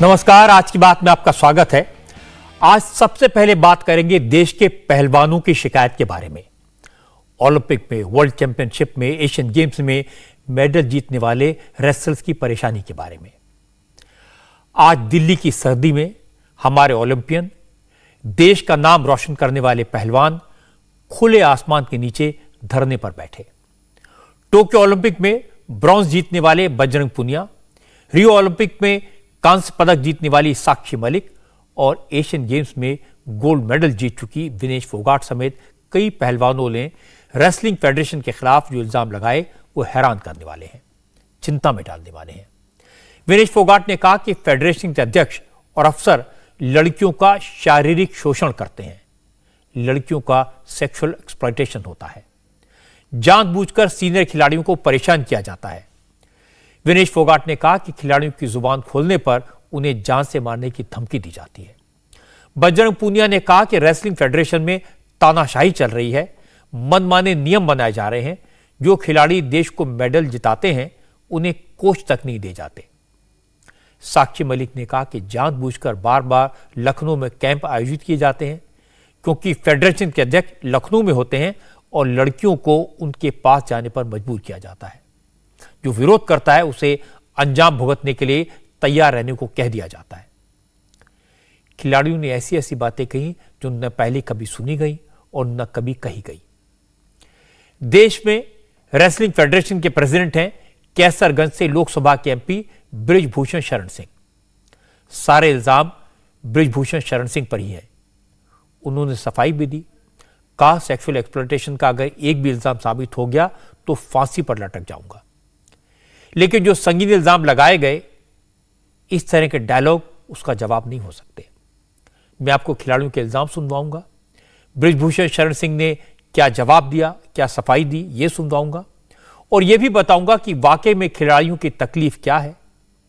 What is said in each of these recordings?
नमस्कार, आज की बात में आपका स्वागत है। आज सबसे पहले बात करेंगे देश के पहलवानों की शिकायत के बारे में। ओलंपिक में, वर्ल्ड चैंपियनशिप में, एशियन गेम्स में मेडल जीतने वाले रेसलर्स की परेशानी के बारे में। आज दिल्ली की सर्दी में हमारे ओलंपियन, देश का नाम रोशन करने वाले पहलवान खुले आसमान के नीचे धरने पर बैठे। टोक्यो ओलंपिक में ब्रॉन्ज जीतने वाले बजरंग पुनिया, रियो ओलंपिक में कांस्य पदक जीतने वाली साक्षी मलिक और एशियन गेम्स में गोल्ड मेडल जीत चुकी विनेश फोगाट समेत कई पहलवानों ने रेसलिंग फेडरेशन के खिलाफ जो इल्जाम लगाए वो हैरान करने वाले हैं, चिंता में डालने वाले हैं। विनेश फोगाट ने कहा कि फेडरेशन के अध्यक्ष और अफसर लड़कियों का शारीरिक शोषण करते हैं, लड़कियों का सेक्सुअल एक्सप्लॉयटेशन होता है, जानबूझकर सीनियर खिलाड़ियों को परेशान किया जाता है। विनेश फोगाट ने कहा कि खिलाड़ियों की जुबान खोलने पर उन्हें जान से मारने की धमकी दी जाती है। बजरंग पुनिया ने कहा कि रेसलिंग फेडरेशन में तानाशाही चल रही है, मनमाने नियम बनाए जा रहे हैं। जो खिलाड़ी देश को मेडल जिताते हैं उन्हें कोच तक नहीं दे जाते। साक्षी मलिक ने कहा कि जानबूझकर बार बार लखनऊ में कैंप आयोजित किए जाते हैं क्योंकि फेडरेशन के अध्यक्ष लखनऊ में होते हैं और लड़कियों को उनके पास जाने पर मजबूर किया जाता है। जो विरोध करता है उसे अंजाम भुगतने के लिए तैयार रहने को कह दिया जाता है। खिलाड़ियों ने ऐसी ऐसी बातें कही जो न पहले कभी सुनी गई और न कभी कही गई। देश में रेसलिंग फेडरेशन के प्रेसिडेंट हैं कैसरगंज से लोकसभा के एमपी बृजभूषण शरण सिंह। सारे इल्जाम बृजभूषण शरण सिंह पर ही है। उन्होंने सफाई भी दी, कहा सेक्सुअल एक्सप्लॉयटेशन का अगर एक भी इल्जाम साबित हो गया तो फांसी पर लटक जाऊंगा। लेकिन जो संगीन इल्जाम लगाए गए, इस तरह के डायलॉग उसका जवाब नहीं हो सकते। मैं आपको खिलाड़ियों के इल्जाम सुनवाऊंगा, बृजभूषण शरण सिंह ने क्या जवाब दिया, क्या सफाई दी, यह सुनवाऊंगा और यह भी बताऊंगा कि वाकई में खिलाड़ियों की तकलीफ क्या है,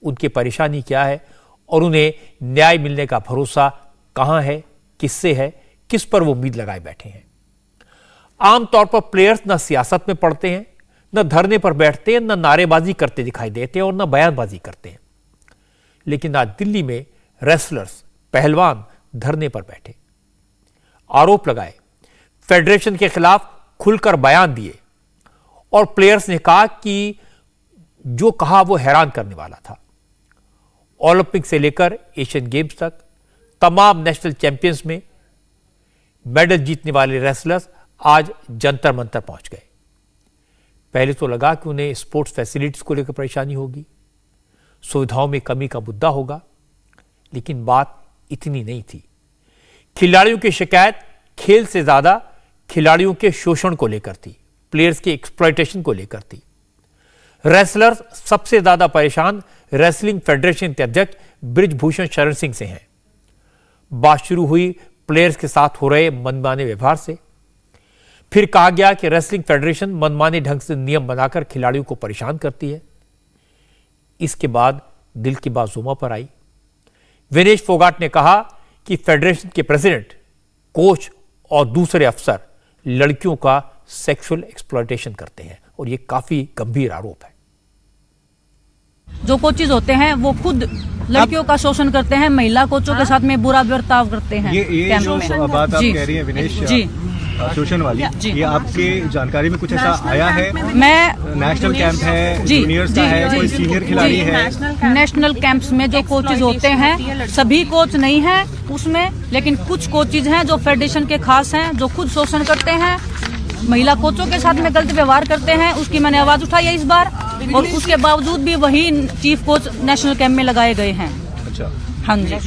उनकी परेशानी क्या है और उन्हें न्याय मिलने का भरोसा कहां है, किससे है, किस पर वो उम्मीद लगाए बैठे हैं। आमतौर पर प्लेयर्स न सियासत में पड़ते हैं, न धरने पर बैठते हैं, न नारेबाजी करते दिखाई देते हैं और न बयानबाजी करते हैं। लेकिन आज दिल्ली में रेसलर्स, पहलवान धरने पर बैठे, आरोप लगाए, फेडरेशन के खिलाफ खुलकर बयान दिए और प्लेयर्स ने कहा कि जो कहा वो हैरान करने वाला था। ओलंपिक से लेकर एशियन गेम्स तक तमाम नेशनल चैंपियंस में मेडल जीतने वाले रेसलर्स आज जंतर मंतर पहुंच गए। पहले तो लगा कि उन्हें स्पोर्ट्स फैसिलिटीज को लेकर परेशानी होगी, सुविधाओं में कमी का मुद्दा होगा, लेकिन बात इतनी नहीं थी। खिलाड़ियों की शिकायत खेल से ज्यादा खिलाड़ियों के शोषण को लेकर थी, प्लेयर्स के एक्सप्लॉयटेशन को लेकर थी। रेसलर्स सबसे ज्यादा परेशान रेसलिंग फेडरेशन के अध्यक्ष बृजभूषण शरण सिंह से हैं। बात शुरू हुई प्लेयर्स के साथ हो रहे मनमाने व्यवहार से, फिर कहा गया कि रेसलिंग फेडरेशन मनमाने ढंग से नियम बनाकर खिलाड़ियों को परेशान करती है। इसके बाद दिल की बात जुमा पर आई। विनेश फोगाट ने कहा कि फेडरेशन के प्रेसिडेंट, कोच और दूसरे अफसर लड़कियों का सेक्सुअल एक्सप्लॉयटेशन करते हैं और यह काफी गंभीर आरोप है। जो कोचेज होते हैं वो खुद लड़कियों का शोषण करते हैं, महिला कोचों के साथ में बुरा बर्ताव करते हैं। ये जो बात आप कह रही हैं विनेश जी शोषण वाली, ये आपके जानकारी में कुछ ऐसा आया है? मैं नेशनल कैंप है, जूनियर्स का है, कोई सीनियर खिलाड़ी है? नेशनल कैंप्स में जो कोचेज होते हैं सभी कोच नहीं है उसमें, लेकिन कुछ कोचेज हैं जो फेडरेशन के खास हैं, जो खुद शोषण करते हैं, महिला कोचों के साथ में गलत व्यवहार करते हैं। उसकी मैंने आवाज उठाई है इस बार और उसके बावजूद भी वही चीफ कोच नेशनल कैंप में लगाए गए हैं। अच्छा, हाँ जी,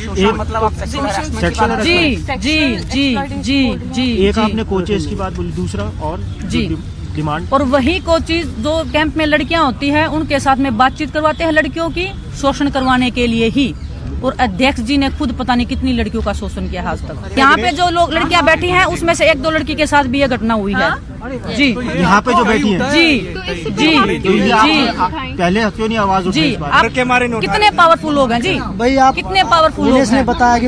जी। एक आपने कोचेस की बात बोली, दूसरा और जी डिमांड, और वही कोचेज जो कैंप में लड़कियां होती हैं उनके साथ में बातचीत करवाते हैं लड़कियों की, शोषण करवाने के लिए ही। और अध्यक्ष जी ने खुद पता नहीं कितनी लड़कियों का शोषण किया आज तक। यहाँ पे जो लोग लड़कियां बैठी हैं उसमें से एक दो लड़की के साथ भी यह घटना हुई है। जी, यहाँ पे जो बैठी हैं, जी जी जी, पहले क्यों नहीं आवाज उठी? जी, आप कितने पावरफुल लोग हैं जी, भाई आप कितने पावरफुल लोग हैं। बताया कि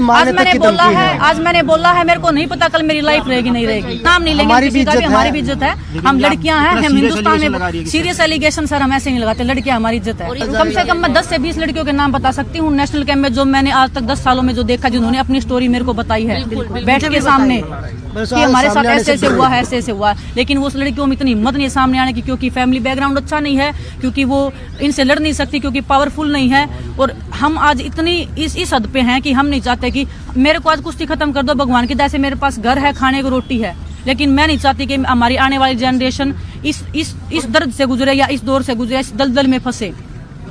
आज मैंने बोला है मेरे को नहीं पता कल मेरी लाइफ रहेगी नहीं रहेगी, नाम नहीं लेंगे किसी का भी, हमारी भी इज्जत है। हम लड़कियां हैं, हम हिंदुस्तान में सीरियस एलिगेशन सर हम ऐसे नहीं लगाते, लड़कियां हमारी इज्जत है। कम से कम मैं 10 से 20 लड़कियों के नाम बता सकती हूँ नेशनल कैंप में जो मैंने आज तक 10 सालों में जो देखा, जिन्होंने अपनी स्टोरी मेरे को बताई है बैठ के सामने कि हमारे साथ ऐसे ऐसे हुआ है, ऐसे ऐसे हुआ है। लेकिन वो उस लड़कियों में इतनी हिम्मत नहीं है सामने आने की, क्योंकि फैमिली बैकग्राउंड अच्छा नहीं है, क्योंकि वो इनसे लड़ नहीं सकती, क्योंकि पावरफुल नहीं है। और हम आज इतनी इस हद पे हैं कि हम नहीं चाहते कि मेरे को आज कुश्ती खत्म कर दो भगवान की दया से, मेरे पास घर है, खाने को रोटी है, लेकिन मैं नहीं चाहती कि हमारी आने वाली जनरेशन इस दर्द से गुजरे या इस दौर से गुजरे, इस दलदल में फंसे।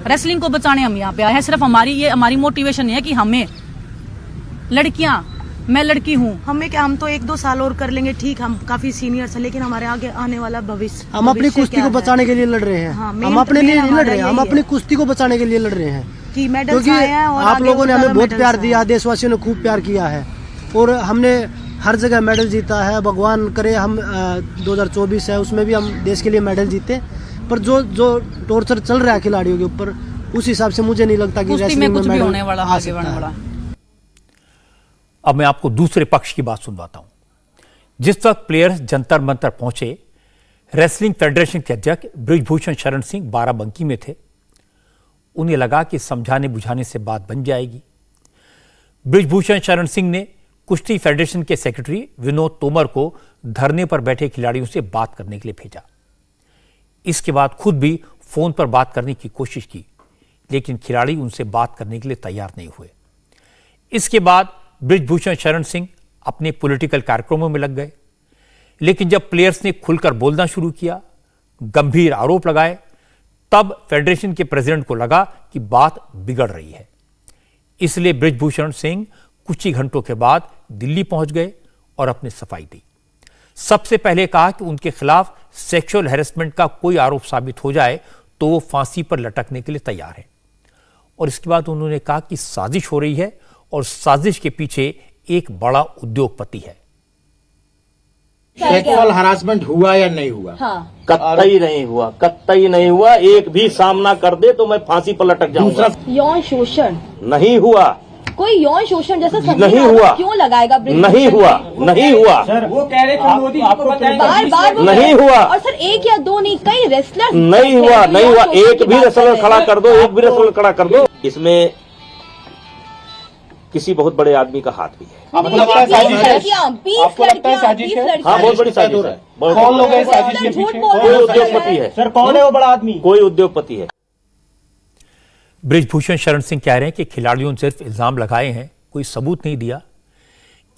रेसलिंग को बचाने हम यहाँ पे आए हैं। सिर्फ हमारी मोटिवेशन है कि हमें लड़कियां, मैं लड़की हूँ, हमें क्या, हम तो 1-2 साल और कर लेंगे, ठीक, हम काफी सीनियर हैं, लेकिन हमारे आगे आने वाला भविष्य, हम अपनी कुश्ती को बचाने के लिए लड़ रहे हैं। हाँ, हम अपने लिए नहीं लड़ रहे हैं, हम अपनी कुश्ती को बचाने के लिए लड़ रहे हैं, कि मेडल्स क्योंकि आए हैं और आप लोगों ने हमें बहुत प्यार मेडल्स दिया, देशवासियों ने खूब प्यार किया है और हमने हर जगह मेडल जीता है। भगवान करे हम 2024 है उसमें भी हम देश के लिए मेडल जीते, पर जो टॉर्चर चल रहा है खिलाड़ियों के ऊपर, उस हिसाब से मुझे नहीं लगता कि कुश्ती में कुछ भी होने वाला आ आगे सकता बढ़ने है। वाला। अब मैं आपको दूसरे पक्ष की बात सुनवाता हूं। जिस वक्त प्लेयर्स जंतर मंतर पहुंचे, रेसलिंग फेडरेशन के अध्यक्ष बृजभूषण शरण सिंह बाराबंकी में थे। उन्हें लगा कि समझाने बुझाने से बात बन जाएगी। बृजभूषण शरण सिंह ने कुश्ती फेडरेशन के सेक्रेटरी विनोद तोमर को धरने पर बैठे खिलाड़ियों से बात करने के लिए भेजा। इसके बाद खुद भी फोन पर बात करने की कोशिश की, लेकिन खिलाड़ी उनसे बात करने के लिए तैयार नहीं हुए। इसके बाद बृजभूषण शरण सिंह अपने पॉलिटिकल कार्यक्रमों में लग गए, लेकिन जब प्लेयर्स ने खुलकर बोलना शुरू किया, गंभीर आरोप लगाए, तब फेडरेशन के प्रेसिडेंट को लगा कि बात बिगड़ रही है। इसलिए बृजभूषण सिंह कुछ ही घंटों के बाद दिल्ली पहुंच गए और अपनी सफाई दी। सबसे पहले कहा कि उनके खिलाफ सेक्सुअल हैरेसमेंट का कोई आरोप साबित हो जाए तो वो फांसी पर लटकने के लिए तैयार है। और इसके बाद उन्होंने कहा कि साजिश हो रही है और साजिश के पीछे एक बड़ा उद्योगपति है। सेक्सुअल हरासमेंट हुआ या नहीं हुआ? हाँ। कतई नहीं हुआ, कतई नहीं हुआ। एक भी सामना कर दे तो मैं फांसी पर लटक जाऊंगा। यौन शोषण नहीं हुआ, कोई यौन शोषण जैसा नहीं हुआ, क्यों लगाएगा? नहीं हुआ, नहीं हुआ, वो कह रहे थे मोदी जी को बताएंगे, बार बार वो नहीं हुआ। और सर 1 या 2 नहीं, कई रेसलर नहीं हुआ, नहीं हुआ। एक भी रेसलर खड़ा कर दो, एक भी रेसलर खड़ा कर दो। इसमें किसी बहुत बड़े आदमी का हाथ भी है। आपको लगता है साजिश है? 20 आपको लगता है साजिश है? हाँ, बहुत बड़ी साजिश है। कौन लोग हैं साजिश के पीछे? कोई उद्योगपति है। सर कौन है वो बड़ा आदमी? कोई उद्योगपति है। बृजभूषण शरण सिंह कह रहे हैं कि खिलाड़ियों ने सिर्फ इल्जाम लगाए हैं, कोई सबूत नहीं दिया।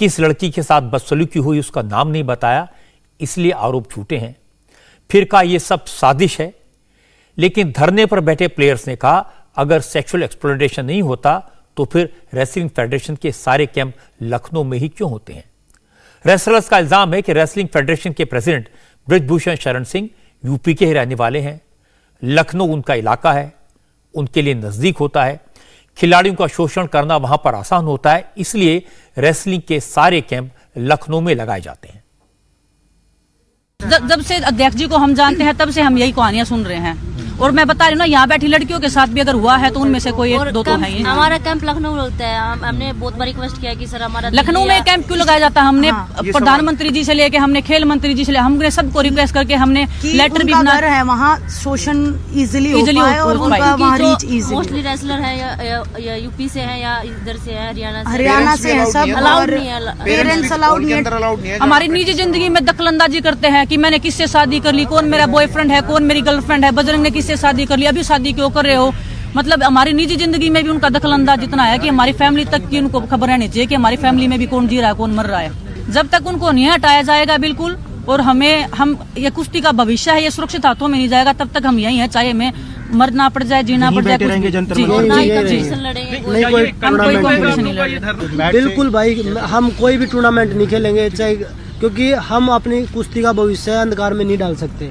किस लड़की के साथ बदसलूकी हुई उसका नाम नहीं बताया, इसलिए आरोप झूठे हैं। फिर कहा यह सब साजिश है। लेकिन धरने पर बैठे प्लेयर्स ने कहा अगर सेक्सुअल एक्सप्लॉयटेशन नहीं होता तो फिर रेसलिंग फेडरेशन के सारे कैंप लखनऊ में ही क्यों होते हैं। रेसलर्स का इल्जाम है कि रेसलिंग फेडरेशन के प्रेसिडेंट बृजभूषण शरण सिंह यूपी के ही रहने वाले हैं। लखनऊ उनका इलाका है, उनके लिए नजदीक होता है। खिलाड़ियों का शोषण करना वहां पर आसान होता है, इसलिए रेसलिंग के सारे कैंप लखनऊ में लगाए जाते हैं। जब से अध्यक्ष जी को हम जानते हैं तब से हम यही कहानियां सुन रहे हैं। और मैं बता रही हूँ ना, यहाँ बैठी लड़कियों के साथ भी अगर हुआ है तो उनमें से कोई एक दो तो है ही। हमारा कैंप लखनऊ होता है। हमने बहुत बार रिक्वेस्ट किया कि सर हमारा लखनऊ में कैंप क्यों लगाया जाता है। हमने प्रधानमंत्री जी से लेके हमने खेल मंत्री जी से हमने सबको रिक्वेस्ट करके हमने लेटर भी बना है, वहाँ शोषण इजीली हो पाए और उनका वहाँ रीच इजीली। मोस्टली रेसलर है या यूपी से है या इधर से है, हरियाणा से है सब, अलाउड नहीं है। पेरेंट्स अलाउड नहीं है। हमारी निजी जिंदगी में दखलंदाजी करते हैं कि मैंने किससे शादी कर ली, कौन मेरा बॉयफ्रेंड है, कौन मेरी गर्लफ्रेंड है, बजरंग ने किससे शादी कर ली, अभी शादी क्यों कर रहे हो। मतलब हमारी निजी जिंदगी में भी उनका दखलंदाज इतना है कि हमारी फैमिली तक की उनको खबर रहनी चाहिए कि हमारी फैमिली में भी कौन जी रहा है, कौन मर रहा है। जब तक उनको नहीं हटाया जाएगा बिल्कुल, और हम ये कुश्ती का भविष्य है, ये सुरक्षित हाथों में नहीं जाएगा, तब तक हम यही हैं, चाहे हमें मरना पड़ जाए, जीना पड़ जाए, बिल्कुल भाई, हम कोई भी टूर्नामेंट नहीं खेलेंगे, चाहे, क्योंकि हम अपनी कुश्ती का भविष्य अंधकार में नहीं डाल सकते।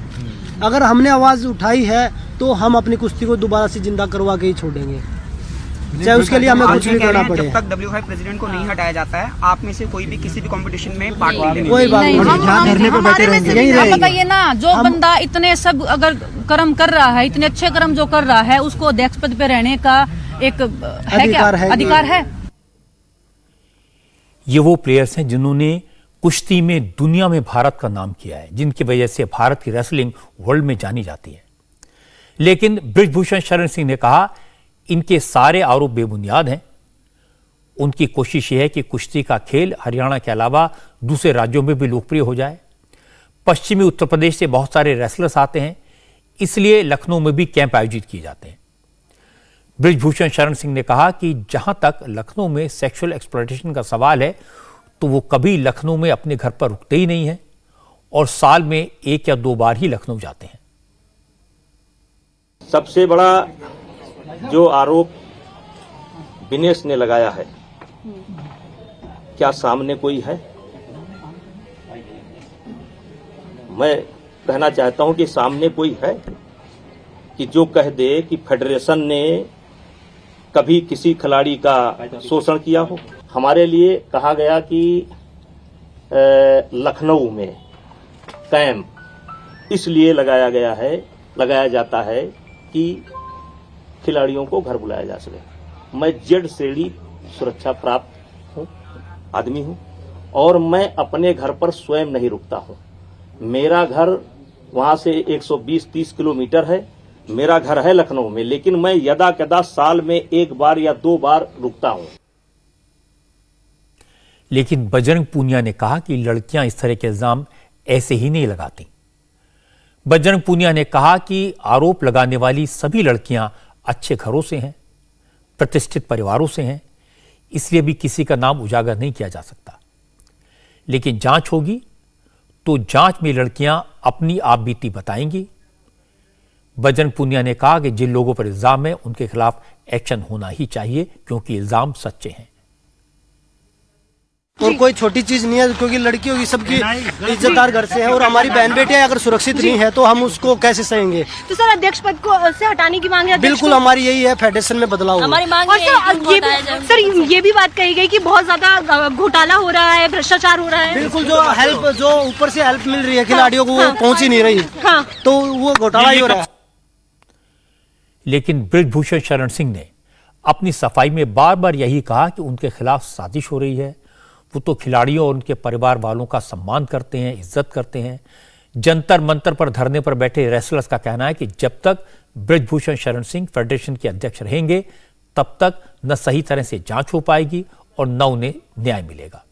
अगर हमने आवाज उठाई है तो हम अपनी कुश्ती को दोबारा से जिंदा करवा के ही छोड़ेंगे, चाहे उसके लिए हमें कुछ भी करना पड़े। जब तक WFI प्रेसिडेंट को नहीं हटाया जाता है, आप में से कोई भी किसी भी कंपटीशन में पार्ट नहीं लेंगे। कोई बात नहीं, धरने पर बैठे रहेंगे। बताइए ना, जो बंदा इतने सब अगर कर्म कर रहा है, इतने अच्छे कर्म जो कर रहा है, उसको अध्यक्ष पद पे रहने का एक है क्या अधिकार है। ये वो प्लेयर्स हैं जिन्होंने कुश्ती में दुनिया में भारत का नाम किया है, जिनकी वजह से भारत की रेसलिंग वर्ल्ड में जानी जाती है। लेकिन बृजभूषण शरण सिंह ने कहा इनके सारे आरोप बेबुनियाद हैं। उनकी कोशिश ये है कि कुश्ती का खेल हरियाणा के अलावा दूसरे राज्यों में भी लोकप्रिय हो जाए। पश्चिमी उत्तर प्रदेश से बहुत सारे रेसलर्स आते हैं, इसलिए लखनऊ में भी कैंप आयोजित किए जाते हैं। बृजभूषण शरण सिंह ने कहा कि जहां तक लखनऊ में सेक्सुअल एक्सप्लॉयटेशन का सवाल है, तो वो कभी लखनऊ में अपने घर पर रुकते ही नहीं हैं और साल में 1 या 2 बार ही लखनऊ जाते हैं। सबसे बड़ा जो आरोप विनेश ने लगाया है, क्या सामने कोई है? मैं कहना चाहता हूं कि सामने कोई है कि जो कह दे कि फेडरेशन ने कभी किसी खिलाड़ी का शोषण किया हो। हमारे लिए कहा गया कि लखनऊ में कैंप इसलिए लगाया जाता है कि खिलाड़ियों को घर बुलाया जा सके। मैं जेड श्रेणी सुरक्षा प्राप्त आदमी हूं और मैं अपने घर पर स्वयं नहीं रुकता हूं। मेरा घर वहां से 120-30 किलोमीटर है। मेरा घर है लखनऊ में, लेकिन मैं यदा कदा साल में 1 बार या 2 बार रुकता हूं। लेकिन बजरंग पूनिया ने कहा कि लड़कियां इस तरह के इल्जाम ऐसे ही नहीं लगाती। बजरंग पूनिया ने कहा कि आरोप लगाने वाली सभी लड़कियां अच्छे घरों से हैं, प्रतिष्ठित परिवारों से हैं, इसलिए भी किसी का नाम उजागर नहीं किया जा सकता। लेकिन जांच होगी तो जांच में लड़कियां अपनी आपबीती बताएंगी। बजरंग पूनिया ने कहा कि जिन लोगों पर इल्जाम है उनके खिलाफ एक्शन होना ही चाहिए, क्योंकि इल्जाम सच्चे हैं। और कोई छोटी चीज नहीं है, क्योंकि लड़कियों की सबकी इज्जतदार घर से है और हमारी बहन बेटियां अगर सुरक्षित नहीं है तो हम उसको कैसे सहेंगे। तो सर अध्यक्ष पद को से हटाने की मांग है? बिल्कुल हमारी यही है, फेडरेशन में बदलाव। हमारी मांग और सर ये भी बात कही गई कि बहुत ज्यादा घोटाला हो रहा है, भ्रष्टाचार हो रहा है। बिल्कुल, जो ऊपर से हेल्प मिल रही है खिलाड़ियों को वो पहुंच ही नहीं रही, तो वो घोटाला ही हो रहा है। लेकिन बृजभूषण शरण सिंह ने अपनी सफाई में बार बार यही कहा कि उनके खिलाफ साजिश हो रही है। वो तो खिलाड़ियों और उनके परिवार वालों का सम्मान करते हैं, इज्जत करते हैं। जंतर मंतर पर धरने पर बैठे रेसलर्स का कहना है कि जब तक बृजभूषण शरण सिंह फेडरेशन के अध्यक्ष रहेंगे, तब तक न सही तरह से जांच हो पाएगी और न उन्हें न्याय मिलेगा।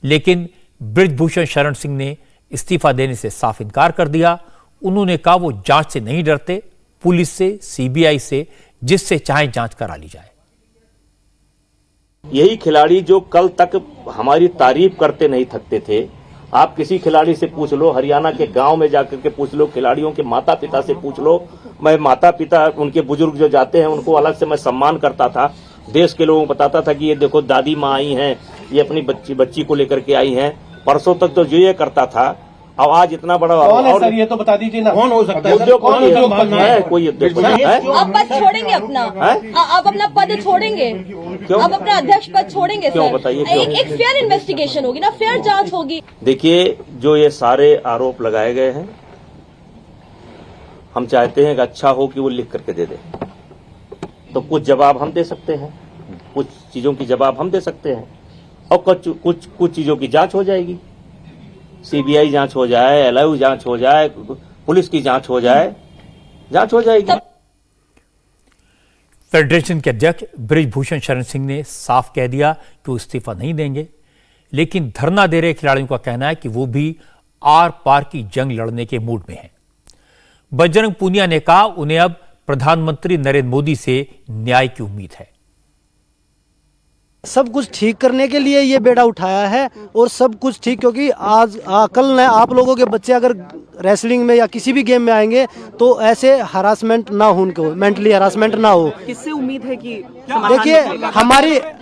लेकिन बृजभूषण शरण सिंह ने इस्तीफा देने से साफ इनकार कर दिया। उन्होंने कहा वो जांच से नहीं डरते, पुलिस से, सीबीआई से, जिससे चाहे जांच करा ली जाए। यही खिलाड़ी जो कल तक हमारी तारीफ करते नहीं थकते थे, आप किसी खिलाड़ी से पूछ लो, हरियाणा के गांव में जाकर के पूछ लो, खिलाड़ियों के माता पिता से पूछ लो। मैं माता पिता, उनके बुजुर्ग जो जाते हैं उनको अलग से मैं सम्मान करता था। देश के लोगों को बताता था कि ये देखो दादी माँ आई हैं, ये अपनी बच्ची को लेकर के आई हैं। परसों तक तो ये करता था, अब आज इतना बड़ा कौन है सर, ये तो बता दीजिए ना। कौन हो सकता है? उद्योगपति है, कोई उद्योगपति है? आप पद छोड़ेंगे अपना? आप अपना पद छोड़ेंगे? क्यों? आप अपना अध्यक्ष पद छोड़ेंगे? क्यों सर बताइए, क्यों? एक फेयर इन्वेस्टिगेशन होगी ना, फेयर जांच होगी। देखिए, जो ये सारे आरोप लगाए गए हैं, हम चाहते हैं कि अच्छा हो कि वो लिख करके दे दे, तो कुछ जवाब हम दे सकते हैं, कुछ चीजों की जवाब हम दे सकते हैं और कुछ चीजों की जांच हो जाएगी। सीबीआई जांच हो जाए, एलआईयू जांच हो जाए, पुलिस की जांच हो जाए, जांच हो जाएगी। फेडरेशन के अध्यक्ष बृजभूषण शरण सिंह ने साफ कह दिया कि वो इस्तीफा नहीं देंगे। लेकिन धरना दे रहे खिलाड़ियों का कहना है कि वो भी आर पार की जंग लड़ने के मूड में हैं। बजरंग पूनिया ने कहा उन्हें अब प्रधानमंत्री नरेंद्र मोदी से न्याय की उम्मीद है। सब कुछ ठीक करने के लिए ये बेड़ा उठाया है और सब कुछ ठीक, क्योंकि आज कल न आप लोगों के बच्चे अगर रेसलिंग में या किसी भी गेम में आएंगे तो ऐसे हरासमेंट ना हो, उनको मेंटली हरासमेंट ना हो। किससे उम्मीद है कि देखिए,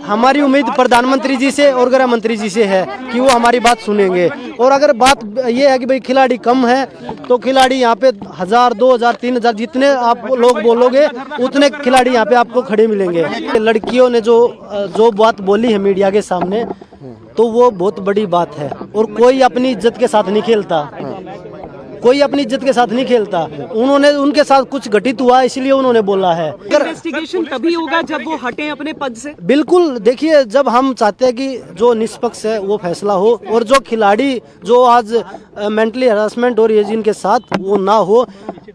हमारी उम्मीद प्रधानमंत्री जी से और गृह मंत्री जी से है कि वो हमारी बात सुनेंगे। और अगर बात ये है कि भाई खिलाड़ी कम है तो खिलाड़ी यहाँ पे 1000, 2000, 3000 जितने आप लोग बोलोगे उतने खिलाड़ी यहाँ पे आपको खड़े मिलेंगे। लड़कियों ने जो बात बोली है मीडिया के सामने, तो वो बहुत बड़ी बात है और कोई अपनी इज्जत के साथ नहीं खेलता, कोई अपनी इज्जत के साथ नहीं खेलता। उनके साथ कुछ घटित हुआ इसलिए उन्होंने बोला है। इन्वेस्टिगेशन तभी होगा जब वो हटे अपने पद से। बिल्कुल, देखिए, जब हम चाहते हैं कि जो निष्पक्ष है वो फैसला हो और जो खिलाड़ी जो आज मेंटली हरासमेंट हो रही है जिनके साथ, वो ना हो।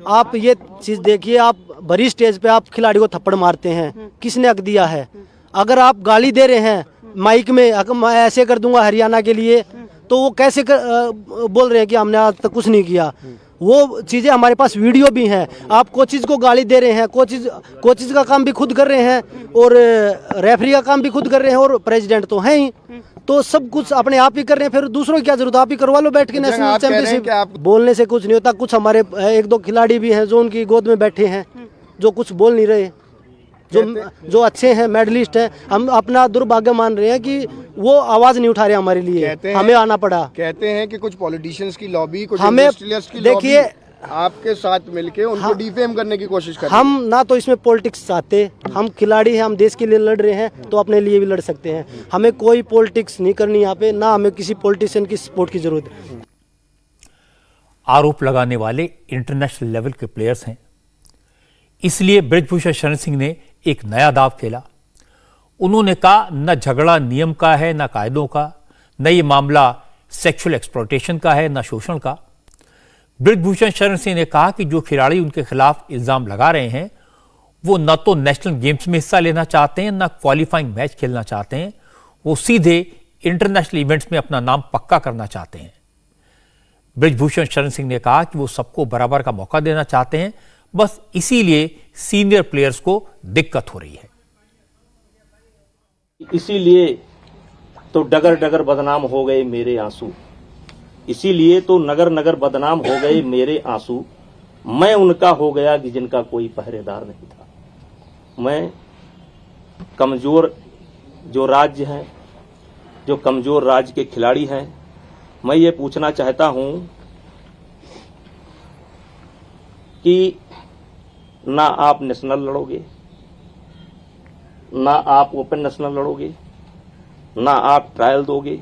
आप ये चीज देखिए, आप बड़ी स्टेज पे आप खिलाड़ी को थप्पड़ मारते हैं, किसने हक दिया है? अगर आप गाली दे रहे हैं माइक में, अगर मैं ऐसे कर दूंगा हरियाणा के लिए, तो वो कैसे बोल रहे हैं कि हमने आज तक कुछ नहीं किया। वो चीज़ें हमारे पास वीडियो भी हैं। आप कोचिज को गाली दे रहे हैं, कोचिज का काम भी खुद कर रहे हैं और रेफरी का काम भी खुद कर रहे हैं और प्रेसिडेंट तो हैं ही, तो सब कुछ अपने आप ही कर रहे हैं। फिर दूसरों की क्या जरूरत, आप ही करवा लो बैठ के नेशनल चैंपियनशिप। बोलने से कुछ नहीं होता। कुछ हमारे 1-2 खिलाड़ी भी हैं जो उनकी गोद में बैठे हैं, जो कुछ बोल नहीं रहे, जो अच्छे हैं, मेडलिस्ट हैं। हम अपना दुर्भाग्य मान रहे हैं कि वो आवाज नहीं उठा रहे हमारे लिए, हमें आना पड़ा। कहते हैं कि कुछ पॉलिटिशियंस की लॉबी, कुछ हमें इंडस्ट्रियलिस्ट की देखिए, आपके साथ मिलके उनको डिफेम करने की कोशिश कर रहे हैं। हम ना तो इसमें पॉलिटिक्स चाहते, हम खिलाड़ी हैं, हम देश के लिए लड़ रहे हैं तो अपने लिए भी लड़ सकते हैं। हमें कोई पॉलिटिक्स नहीं करनी यहाँ पे, ना हमें किसी पॉलिटिशियन की सपोर्ट की जरूरत है। आरोप लगाने वाले इंटरनेशनल लेवल के प्लेयर्स हैं, इसलिए बृजभूषण शरण सिंह ने एक नया दाव खेला। उन्होंने कहा न झगड़ा नियम का है, न कायदों का, न ये मामला सेक्सुअल एक्सप्लॉयटेशन का है, न शोषण का। बृजभूषण शरण सिंह ने कहा कि जो खिलाड़ी उनके खिलाफ इल्जाम लगा रहे हैं वो न तो नेशनल गेम्स में हिस्सा लेना चाहते हैं, न क्वालिफाइंग मैच खेलना चाहते हैं, वो सीधे इंटरनेशनल इवेंट्स में अपना नाम पक्का करना चाहते हैं। बृजभूषण शरण सिंह ने कहा कि वो सबको बराबर का मौका देना चाहते हैं, बस इसीलिए सीनियर प्लेयर्स को दिक्कत हो रही है। इसीलिए तो डगर डगर बदनाम हो गए मेरे आंसू, इसीलिए तो नगर नगर बदनाम हो गए मेरे आंसू। मैं उनका हो गया कि जिनका कोई पहरेदार नहीं था। मैं कमजोर जो राज्य हैं, जो कमजोर राज्य के खिलाड़ी हैं, मैं ये पूछना चाहता हूं कि ना आप नेशनल लड़ोगे, ना आप ओपन नेशनल लड़ोगे, ना आप ट्रायल दोगे।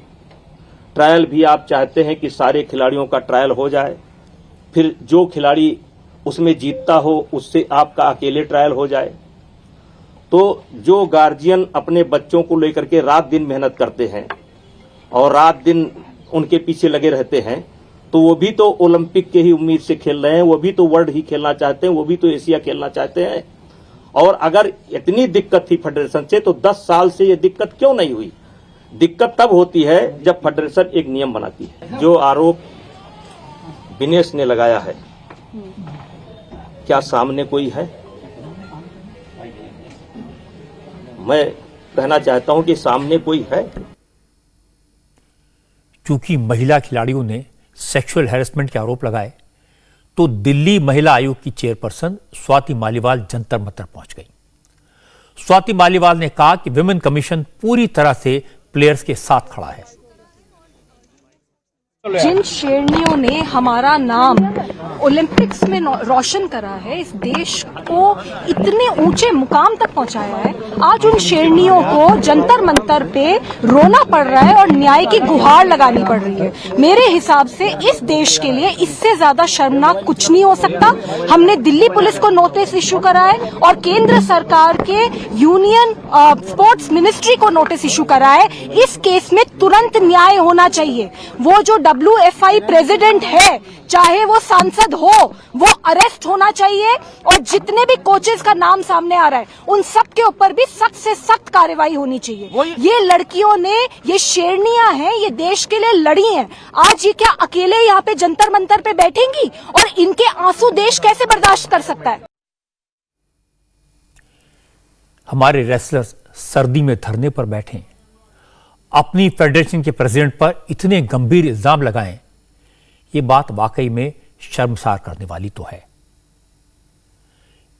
ट्रायल भी आप चाहते हैं कि सारे खिलाड़ियों का ट्रायल हो जाए, फिर जो खिलाड़ी उसमें जीतता हो उससे आपका अकेले ट्रायल हो जाए। तो जो गार्जियन अपने बच्चों को लेकर के रात दिन मेहनत करते हैं और रात दिन उनके पीछे लगे रहते हैं, तो वो भी तो ओलंपिक के ही उम्मीद से खेल रहे हैं, वो भी तो वर्ल्ड ही खेलना चाहते हैं, वो भी तो एशिया खेलना चाहते हैं। और अगर इतनी दिक्कत थी फेडरेशन से, तो 10 साल से ये दिक्कत क्यों नहीं हुई? दिक्कत तब होती है जब फेडरेशन एक नियम बनाती है। जो आरोप विनेश ने लगाया है, क्या सामने कोई है? मैं कहना चाहता हूं कि सामने कोई है। चूंकि महिला खिलाड़ियों ने सेक्सुअल हैरेसमेंट के आरोप लगाए, तो दिल्ली महिला आयोग की चेयरपर्सन स्वाति मालीवाल जंतर मंतर पहुंच गई। स्वाति मालीवाल ने कहा कि विमेन कमीशन पूरी तरह से प्लेयर्स के साथ खड़ा है। जिन शेरनियों ने हमारा नाम ओलंपिक्स में रोशन करा है, इस देश को इतने ऊंचे मुकाम तक पहुंचाया है, आज उन शेरनियों को जंतर मंतर पे रोना पड़ रहा है और न्याय की गुहार लगानी पड़ रही है। मेरे हिसाब से इस देश के लिए इससे ज्यादा शर्मनाक कुछ नहीं हो सकता। हमने दिल्ली पुलिस को नोटिस इश्यू करा है और केंद्र सरकार के यूनियन स्पोर्ट्स मिनिस्ट्री को नोटिस इश्यू करा है। इस केस में तुरंत न्याय होना चाहिए। वो जो WFI प्रेसिडेंट है, चाहे वो सांसद हो, वो अरेस्ट होना चाहिए और जितने भी कोचेस का नाम सामने आ रहा है उन सब के ऊपर भी सख्त से सख्त कार्रवाई होनी चाहिए। ये लड़कियों ने, ये शेरनियां हैं, ये देश के लिए लड़ी हैं। आज ये क्या अकेले यहाँ पे जंतर मंतर पे बैठेंगी? और इनके आंसू देश कैसे बर्दाश्त कर सकता है? हमारे रेसलर्स सर्दी में धरने पर बैठे, अपनी फेडरेशन के प्रेसिडेंट पर इतने गंभीर इल्जाम लगाएं, ये बात वाकई में शर्मसार करने वाली तो है।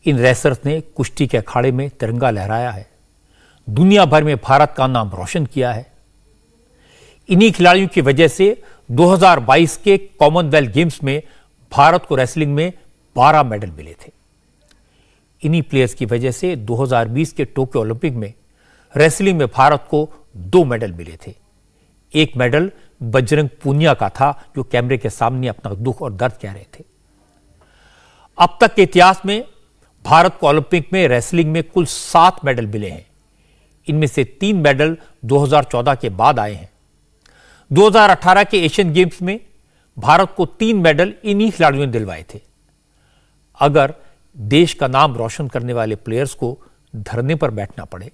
इन रेसलर्स ने कुश्ती के अखाड़े में तिरंगा लहराया है, दुनिया भर में भारत का नाम रोशन किया है। इन्हीं खिलाड़ियों की वजह से 2022 के कॉमनवेल्थ गेम्स में भारत को रेसलिंग में 12 मेडल मिले थे। इन्हीं प्लेयर्स की वजह से 2020 के टोक्यो ओलंपिक में रेसलिंग में भारत को 2 मेडल मिले थे। एक मेडल बजरंग पूनिया का था, जो कैमरे के सामने अपना दुख और दर्द कह रहे थे। अब तक के इतिहास में भारत को ओलंपिक में रेसलिंग में कुल 7 मेडल मिले हैं। इनमें से 3 मेडल 2014 के बाद आए हैं। 2018 के एशियन गेम्स में भारत को 3 मेडल इन्हीं खिलाड़ियों ने दिलवाए थे। अगर देश का नाम रोशन करने वाले प्लेयर्स को धरने पर बैठना पड़े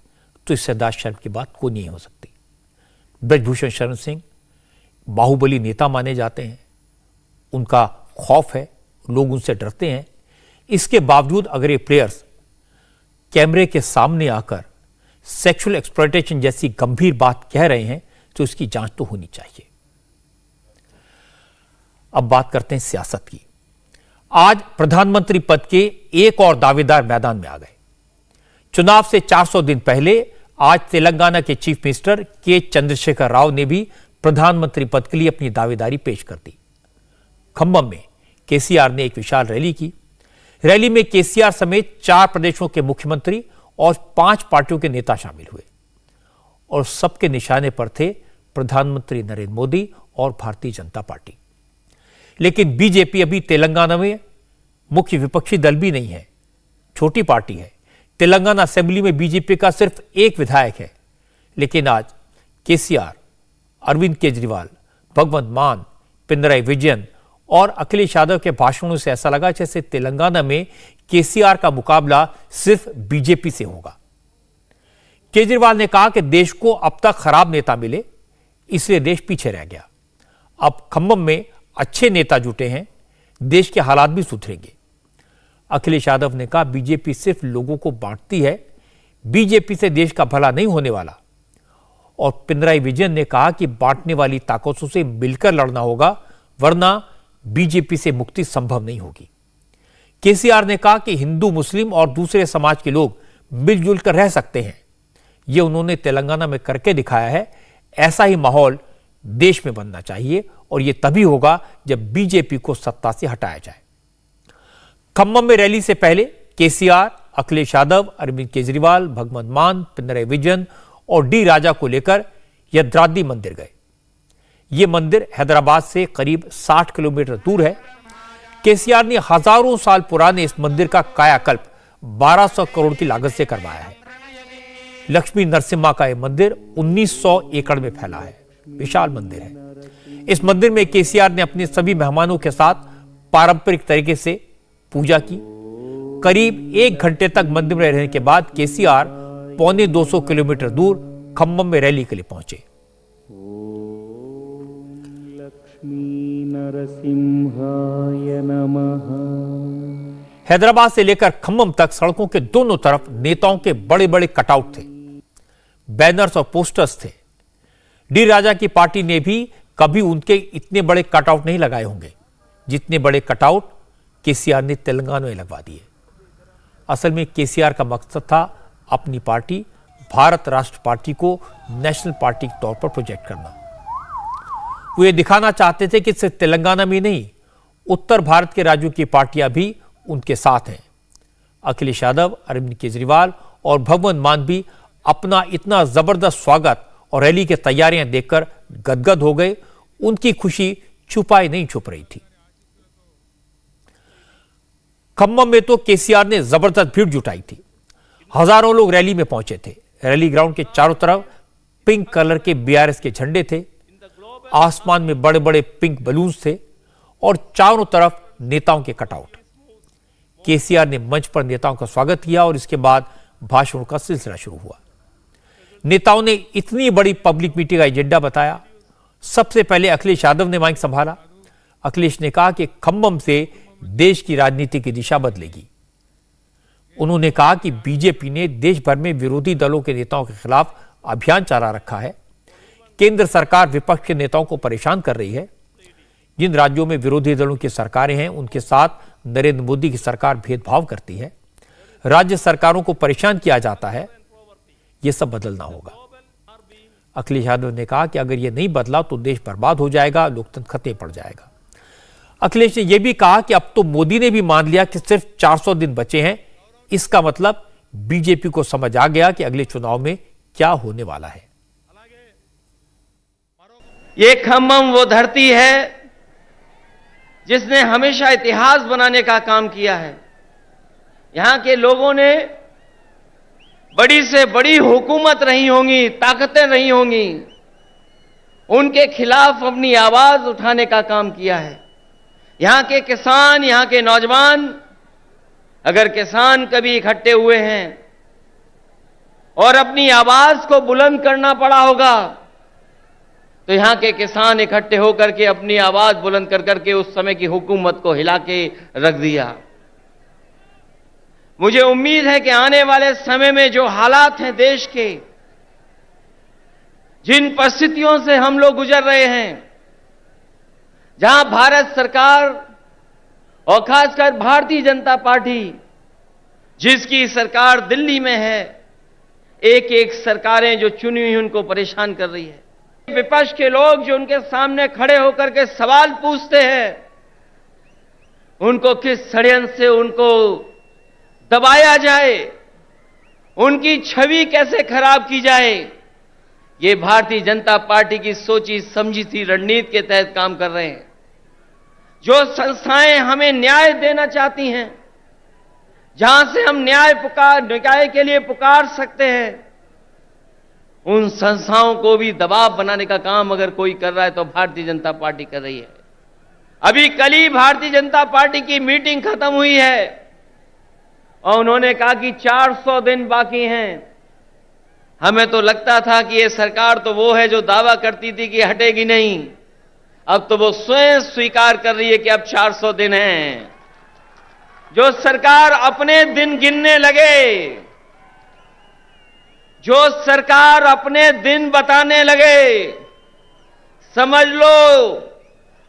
तो इससे ज्यादा शर्म की बात कोई नहीं हो सकती। ब्रजभूषण शरण सिंह बाहुबली नेता माने जाते हैं, उनका खौफ है, लोग उनसे डरते हैं। इसके बावजूद अगर ये प्लेयर्स कैमरे के सामने आकर सेक्सुअल एक्सप्लॉयटेशन जैसी गंभीर बात कह रहे हैं तो इसकी जांच तो होनी चाहिए। अब बात करते हैं सियासत की। आज प्रधानमंत्री पद के एक और दावेदार मैदान में आ गए। चुनाव से 400 दिन पहले आज तेलंगाना के चीफ मिनिस्टर के चंद्रशेखर राव ने भी प्रधानमंत्री पद के लिए अपनी दावेदारी पेश कर दी। खम्मम में केसीआर ने एक विशाल रैली की। रैली में केसीआर समेत 4 प्रदेशों के मुख्यमंत्री और 5 पार्टियों के नेता शामिल हुए और सबके निशाने पर थे प्रधानमंत्री नरेंद्र मोदी और भारतीय जनता पार्टी। लेकिन बीजेपी अभी तेलंगाना में मुख्य विपक्षी दल भी नहीं है, छोटी पार्टी है। तेलंगाना असेंबली में बीजेपी का सिर्फ एक विधायक है। लेकिन आज केसीआर, अरविंद केजरीवाल, भगवंत मान, पिनराई विजयन और अखिलेश यादव के भाषणों से ऐसा लगा जैसे तेलंगाना में केसीआर का मुकाबला सिर्फ बीजेपी से होगा। केजरीवाल ने कहा कि देश को अब तक खराब नेता मिले, इसलिए देश पीछे रह गया। अब खम्मम में अच्छे नेता जुटे हैं, देश के हालात भी सुधरेंगे। अखिलेश यादव ने कहा बीजेपी सिर्फ लोगों को बांटती है, बीजेपी से देश का भला नहीं होने वाला। और पिनराई विजयन ने कहा कि बांटने वाली ताकतों से मिलकर लड़ना होगा, वरना बीजेपी से मुक्ति संभव नहीं होगी। केसीआर ने कहा कि हिंदू, मुस्लिम और दूसरे समाज के लोग मिलजुल कर रह सकते हैं। यह उन्होंने तेलंगाना में करके दिखाया है। ऐसा ही माहौल देश में बनना चाहिए और यह तभी होगा जब बीजेपी को सत्ता से हटाया जाए। खम्मम में रैली से पहले केसीआर, अखिलेश यादव, अरविंद केजरीवाल, भगवंत मान, पिनराई विजयन और डी राजा को लेकर यदाद्री मंदिर गए। यह मंदिर हैदराबाद से करीब 60 किलोमीटर दूर है। केसीआर ने हजारों साल पुराने इस मंदिर का कायाकल्प 1200 करोड़ की लागत से करवाया है। लक्ष्मी नरसिम्हा का यह मंदिर 1900 एकड़ में फैला है, विशाल मंदिर है। इस मंदिर में केसीआर ने अपने सभी मेहमानों के साथ पारंपरिक तरीके से पूजा की। करीब 1 घंटे तक मंदिर में रहने के बाद केसीआर 250 किलोमीटर दूर खम्मम में रैली के लिए पहुंचे। हैदराबाद से लेकर खम्मम तक सड़कों के दोनों तरफ नेताओं के बड़े बड़े कटआउट थे, बैनर्स और पोस्टर्स थे। डी राजा की पार्टी ने भी कभी उनके इतने बड़े कटआउट नहीं लगाए होंगे जितने बड़े कटआउट केसीआर ने तेलंगाना में लगवा दिए। असल में केसीआर का मकसद था अपनी पार्टी भारत राष्ट्र पार्टी को नेशनल पार्टी के तौर पर प्रोजेक्ट करना। वो ये दिखाना चाहते थे कि सिर्फ तेलंगाना में नहीं, उत्तर भारत के राज्यों की पार्टियां भी उनके साथ हैं। अखिलेश यादव, अरविंद केजरीवाल और भगवंत मान भी अपना इतना जबरदस्त स्वागत और रैली की तैयारियां देखकर गदगद हो गए। उनकी खुशी छुपाई नहीं छुप रही थी। खम्मम में तो केसीआर ने जबरदस्त भीड़ जुटाई थी। हजारों लोग रैली में पहुंचे थे। रैली ग्राउंड के चारों तरफ पिंक कलर के बीआरएस के झंडे थे, आसमान में बड़े बड़े पिंक बलून्स थे और चारों तरफ नेताओं के कटआउट। केसीआर ने मंच पर नेताओं का स्वागत किया और इसके बाद भाषणों का सिलसिला शुरू हुआ। नेताओं ने इतनी बड़ी पब्लिक मीटिंग का एजेंडा बताया। सबसे पहले अखिलेश यादव ने माइक संभाला। अखिलेश ने कहा कि खम्मम से देश की राजनीति की दिशा बदलेगी। उन्होंने कहा कि बीजेपी ने देश भर में विरोधी दलों के नेताओं के खिलाफ अभियान चला रखा है। केंद्र सरकार विपक्ष के नेताओं को परेशान कर रही है। जिन राज्यों में विरोधी दलों की सरकारें हैं उनके साथ नरेंद्र मोदी की सरकार भेदभाव करती है। राज्य सरकारों को परेशान किया जाता है। यह सब बदलना होगा। अखिलेश यादव ने कहा कि अगर यह नहीं बदला तो देश बर्बाद हो जाएगा, लोकतंत्र खतरे पड़ जाएगा। अखिलेश ने यह भी कहा कि अब तो मोदी ने भी मान लिया कि सिर्फ 400 दिन बचे हैं। इसका मतलब बीजेपी को समझ आ गया कि अगले चुनाव में क्या होने वाला है। ये खम्मम वो धरती है जिसने हमेशा इतिहास बनाने का काम किया है। यहां के लोगों ने बड़ी से बड़ी हुकूमत रही होंगी, ताकतें नहीं होंगी, उनके खिलाफ अपनी आवाज उठाने का काम किया है। यहां के किसान, यहां के नौजवान, अगर किसान कभी इकट्ठे हुए हैं और अपनी आवाज को बुलंद करना पड़ा होगा, तो यहां के किसान इकट्ठे होकर के अपनी आवाज बुलंद कर करके उस समय की हुकूमत को हिला के रख दिया। मुझे उम्मीद है कि आने वाले समय में जो हालात हैं देश के, जिन परिस्थितियों से हम लोग गुजर रहे हैं, जहां भारत सरकार और खासकर भारतीय जनता पार्टी, जिसकी सरकार दिल्ली में है, एक एक सरकारें जो चुनी हुई उनको परेशान कर रही है। विपक्ष के लोग जो उनके सामने खड़े होकर के सवाल पूछते हैं, उनको किस षड्यंत्र से उनको दबाया जाए, उनकी छवि कैसे खराब की जाए, ये भारतीय जनता पार्टी की सोची समझी सी रणनीति के तहत काम कर रहे हैं। जो संस्थाएं हमें न्याय देना चाहती हैं, जहां से हम न्याय के लिए पुकार सकते हैं, उन संस्थाओं को भी दबाव बनाने का काम अगर कोई कर रहा है तो भारतीय जनता पार्टी कर रही है। अभी कल ही भारतीय जनता पार्टी की मीटिंग खत्म हुई है और उन्होंने कहा कि 400 दिन बाकी हैं। हमें तो लगता था कि ये सरकार तो वो है जो दावा करती थी कि हटेगी नहीं, अब तो वो स्वयं स्वीकार कर रही है कि अब 400 दिन हैं। जो सरकार अपने दिन गिनने लगे, जो सरकार अपने दिन बताने लगे, समझ लो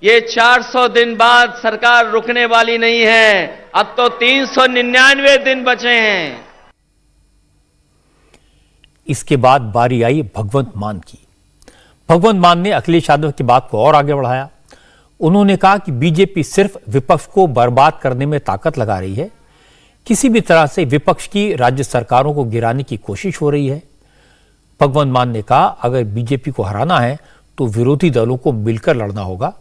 ये 400 दिन बाद सरकार रुकने वाली नहीं है। अब तो 399 दिन बचे हैं। इसके बाद बारी आई भगवंत मान की। भगवंत मान ने अखिलेश यादव की बात को और आगे बढ़ाया। उन्होंने कहा कि बीजेपी सिर्फ विपक्ष को बर्बाद करने में ताकत लगा रही है, किसी भी तरह से विपक्ष की राज्य सरकारों को गिराने की कोशिश हो रही है। भगवंत मान ने कहा अगर बीजेपी को हराना है तो विरोधी दलों को मिलकर लड़ना होगा।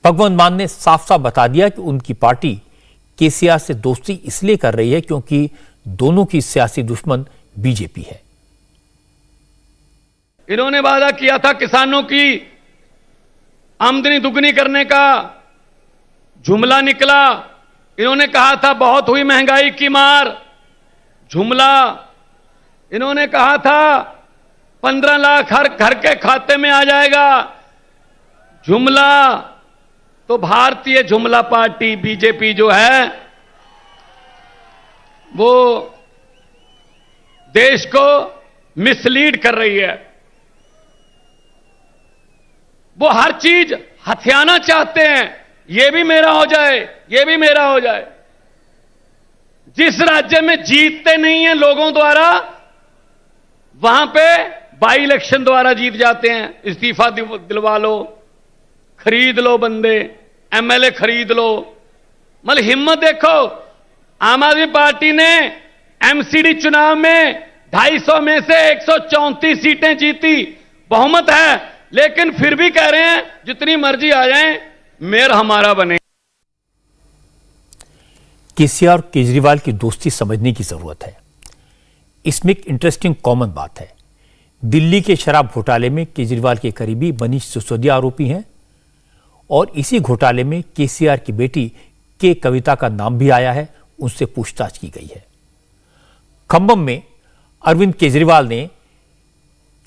भगवंत मान ने साफ साफ बता दिया कि उनकी पार्टी केसीआर से दोस्ती इसलिए कर रही है क्योंकि दोनों की सियासी दुश्मन बीजेपी है। इन्होंने वादा किया था किसानों की आमदनी दुगनी करने का, जुमला निकला। इन्होंने कहा था बहुत हुई महंगाई की मार, जुमला। इन्होंने कहा था 15 लाख हर घर के खाते में आ जाएगा, जुमला। तो भारतीय जुमला पार्टी बीजेपी जो है वो देश को मिसलीड कर रही है। वो हर चीज हथियाना चाहते हैं, ये भी मेरा हो जाए, ये भी मेरा हो जाए। जिस राज्य में जीतते नहीं हैं लोगों द्वारा, वहां पे बाई इलेक्शन द्वारा जीत जाते हैं। इस्तीफा दिलवा लो, खरीद लो बंदे, एमएलए खरीद लो। मतलब हिम्मत देखो, आम आदमी पार्टी ने एमसीडी चुनाव में 250 में से 134 सीटें जीती, बहुमत है, लेकिन फिर भी कह रहे हैं जितनी मर्जी आ जाए, मेयर हमारा बने। केसीआर और केजरीवाल की दोस्ती समझने की जरूरत है। इसमें एक इंटरेस्टिंग कॉमन बात है। दिल्ली के शराब घोटाले में केजरीवाल के करीबी मनीष सिसोदिया आरोपी हैं और इसी घोटाले में केसीआर की बेटी के कविता का नाम भी आया है, उनसे पूछताछ की गई है। खम्बम में अरविंद केजरीवाल ने